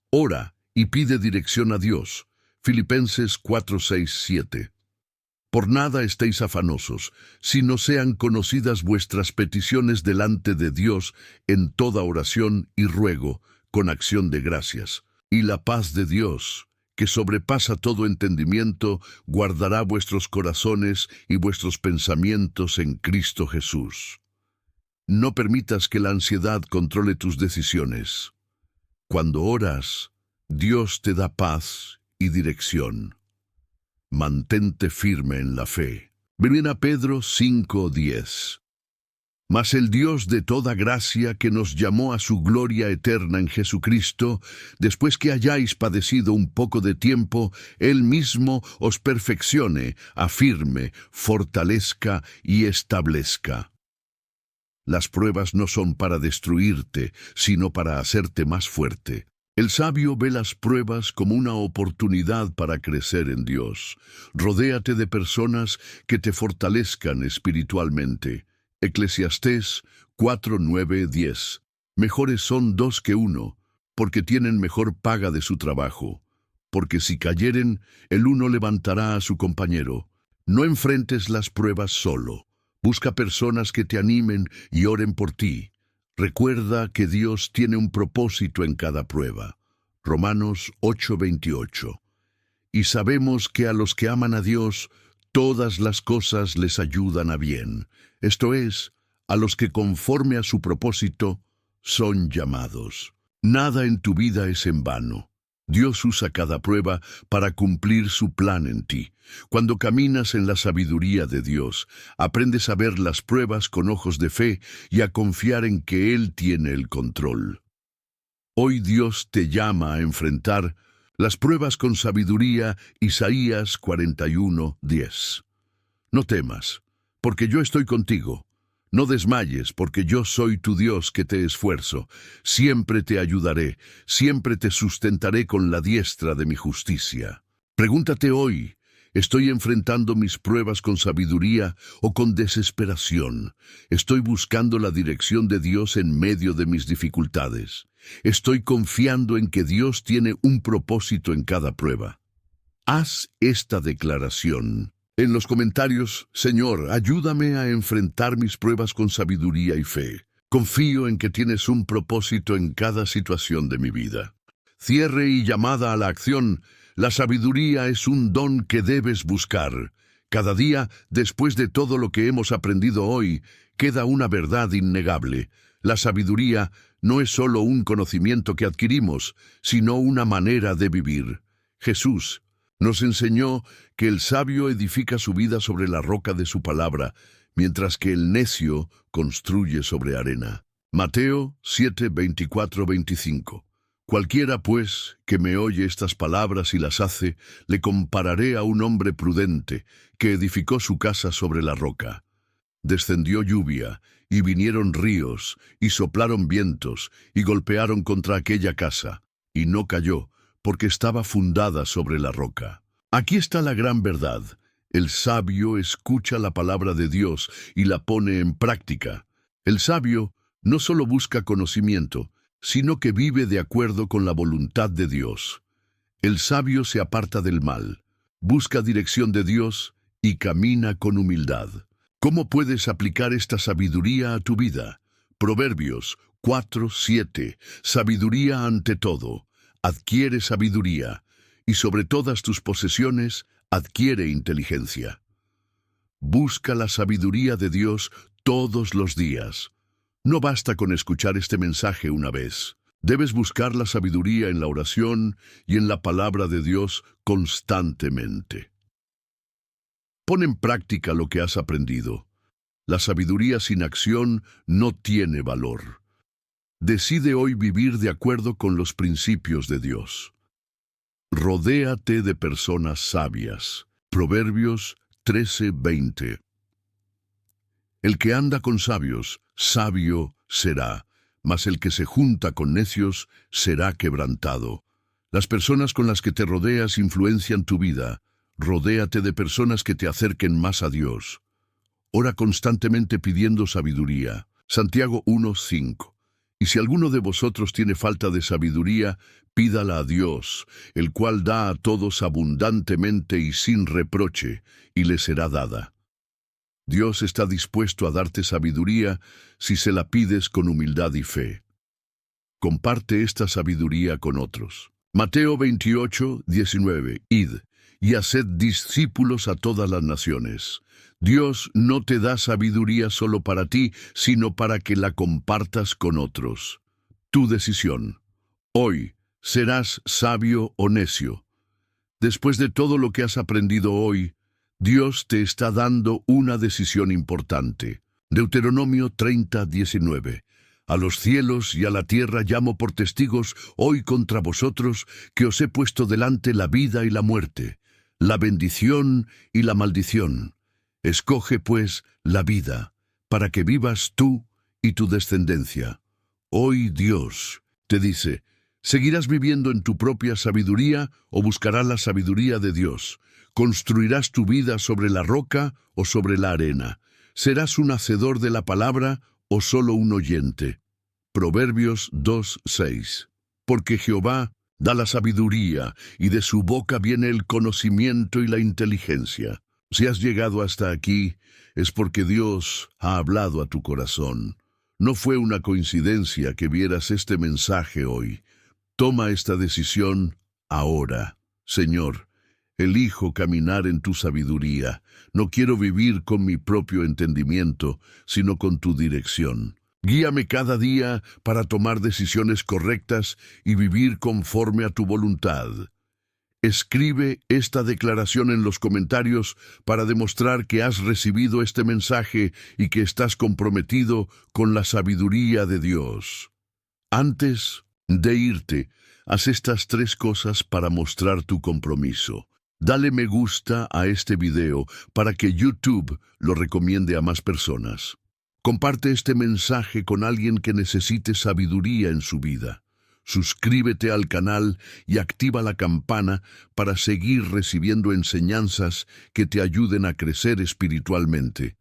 Speaker 1: Ora y pide dirección a Dios. Filipenses 4:6-7. Por nada estéis afanosos, sino sean conocidas vuestras peticiones delante de Dios en toda oración y ruego, con acción de gracias. Y la paz de Dios, que sobrepasa todo entendimiento, guardará vuestros corazones y vuestros pensamientos en Cristo Jesús. No permitas que la ansiedad controle tus decisiones. Cuando oras, Dios te da paz y dirección. Mantente firme en la fe. Primera Pedro 5:10. Mas el Dios de toda gracia, que nos llamó a su gloria eterna en Jesucristo, después que hayáis padecido un poco de tiempo, Él mismo os perfeccione, afirme, fortalezca y establezca. Las pruebas no son para destruirte, sino para hacerte más fuerte. El sabio ve las pruebas como una oportunidad para crecer en Dios. Rodéate de personas que te fortalezcan espiritualmente. Eclesiastés 4:9-10. Mejores son dos que uno, porque tienen mejor paga de su trabajo. Porque si cayeren, el uno levantará a su compañero. No enfrentes las pruebas solo. Busca personas que te animen y oren por ti. Recuerda que Dios tiene un propósito en cada prueba. Romanos 8:28. Y sabemos que a los que aman a Dios, todas las cosas les ayudan a bien. Esto es, a los que conforme a su propósito son llamados. Nada en tu vida es en vano. Dios usa cada prueba para cumplir su plan en ti. Cuando caminas en la sabiduría de Dios, aprendes a ver las pruebas con ojos de fe y a confiar en que Él tiene el control. Hoy Dios te llama a enfrentar las pruebas con sabiduría. Isaías 41:10. No temas, porque yo estoy contigo. No desmayes, porque yo soy tu Dios que te esfuerzo. Siempre te ayudaré, siempre te sustentaré con la diestra de mi justicia. Pregúntate hoy, ¿estoy enfrentando mis pruebas con sabiduría o con desesperación? ¿Estoy buscando la dirección de Dios en medio de mis dificultades? ¿Estoy confiando en que Dios tiene un propósito en cada prueba? Haz esta declaración en los comentarios: Señor, ayúdame a enfrentar mis pruebas con sabiduría y fe. Confío en que tienes un propósito en cada situación de mi vida. Cierre y llamada a la acción. La sabiduría es un don que debes buscar. Cada día, después de todo lo que hemos aprendido hoy, queda una verdad innegable. La sabiduría no es solo un conocimiento que adquirimos, sino una manera de vivir. Jesús nos enseñó que el sabio edifica su vida sobre la roca de su palabra, mientras que el necio construye sobre arena. Mateo 7:24-25. Cualquiera, pues, que me oye estas palabras y las hace, le compararé a un hombre prudente que edificó su casa sobre la roca. Descendió lluvia, y vinieron ríos, y soplaron vientos, y golpearon contra aquella casa, y no cayó, porque estaba fundada sobre la roca. Aquí está la gran verdad. El sabio escucha la palabra de Dios y la pone en práctica. El sabio no solo busca conocimiento, sino que vive de acuerdo con la voluntad de Dios. El sabio se aparta del mal, busca dirección de Dios y camina con humildad. ¿Cómo puedes aplicar esta sabiduría a tu vida? Proverbios 4:7. Sabiduría ante todo. Adquiere sabiduría, y sobre todas tus posesiones, adquiere inteligencia. Busca la sabiduría de Dios todos los días. No basta con escuchar este mensaje una vez. Debes buscar la sabiduría en la oración y en la palabra de Dios constantemente. Pon en práctica lo que has aprendido. La sabiduría sin acción no tiene valor. Decide hoy vivir de acuerdo con los principios de Dios. Rodéate de personas sabias. Proverbios 13:20. El que anda con sabios, sabio será, mas el que se junta con necios será quebrantado. Las personas con las que te rodeas influencian tu vida. Rodéate de personas que te acerquen más a Dios. Ora constantemente pidiendo sabiduría. Santiago 1:5. Y si alguno de vosotros tiene falta de sabiduría, pídala a Dios, el cual da a todos abundantemente y sin reproche, y le será dada. Dios está dispuesto a darte sabiduría si se la pides con humildad y fe. Comparte esta sabiduría con otros. Mateo 28:19. Id, y haced discípulos a todas las naciones. Dios no te da sabiduría solo para ti, sino para que la compartas con otros. Tu decisión. Hoy, ¿serás sabio o necio? Después de todo lo que has aprendido hoy, Dios te está dando una decisión importante. Deuteronomio 30:19. A los cielos y a la tierra llamo por testigos hoy contra vosotros, que os he puesto delante la vida y la muerte, la bendición y la maldición. Escoge, pues, la vida, para que vivas tú y tu descendencia. Hoy Dios te dice: ¿seguirás viviendo en tu propia sabiduría o buscarás la sabiduría de Dios? ¿Construirás tu vida sobre la roca o sobre la arena? ¿Serás un hacedor de la palabra o solo un oyente? Proverbios 2:6. Porque Jehová da la sabiduría, y de su boca viene el conocimiento y la inteligencia. Si has llegado hasta aquí, es porque Dios ha hablado a tu corazón. No fue una coincidencia que vieras este mensaje hoy. Toma esta decisión ahora. Señor, elijo caminar en tu sabiduría. No quiero vivir con mi propio entendimiento, sino con tu dirección. Guíame cada día para tomar decisiones correctas y vivir conforme a tu voluntad. Escribe esta declaración en los comentarios para demostrar que has recibido este mensaje y que estás comprometido con la sabiduría de Dios. Antes de irte, haz estas 3 cosas para mostrar tu compromiso. Dale me gusta a este video para que YouTube lo recomiende a más personas. Comparte este mensaje con alguien que necesite sabiduría en su vida. Suscríbete al canal y activa la campana para seguir recibiendo enseñanzas que te ayuden a crecer espiritualmente.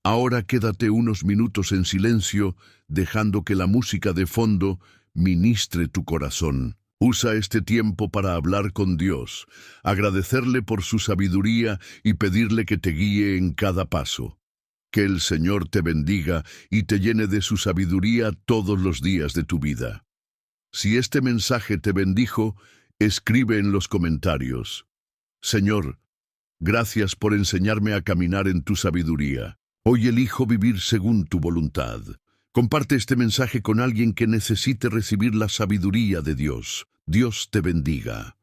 Speaker 1: Ahora quédate unos minutos en silencio, dejando que la música de fondo ministre tu corazón. Usa este tiempo para hablar con Dios, agradecerle por su sabiduría y pedirle que te guíe en cada paso. Que el Señor te bendiga y te llene de su sabiduría todos los días de tu vida. Si este mensaje te bendijo, escribe en los comentarios: Señor, gracias por enseñarme a caminar en tu sabiduría. Hoy elijo vivir según tu voluntad. Comparte este mensaje con alguien que necesite recibir la sabiduría de Dios. Dios te bendiga.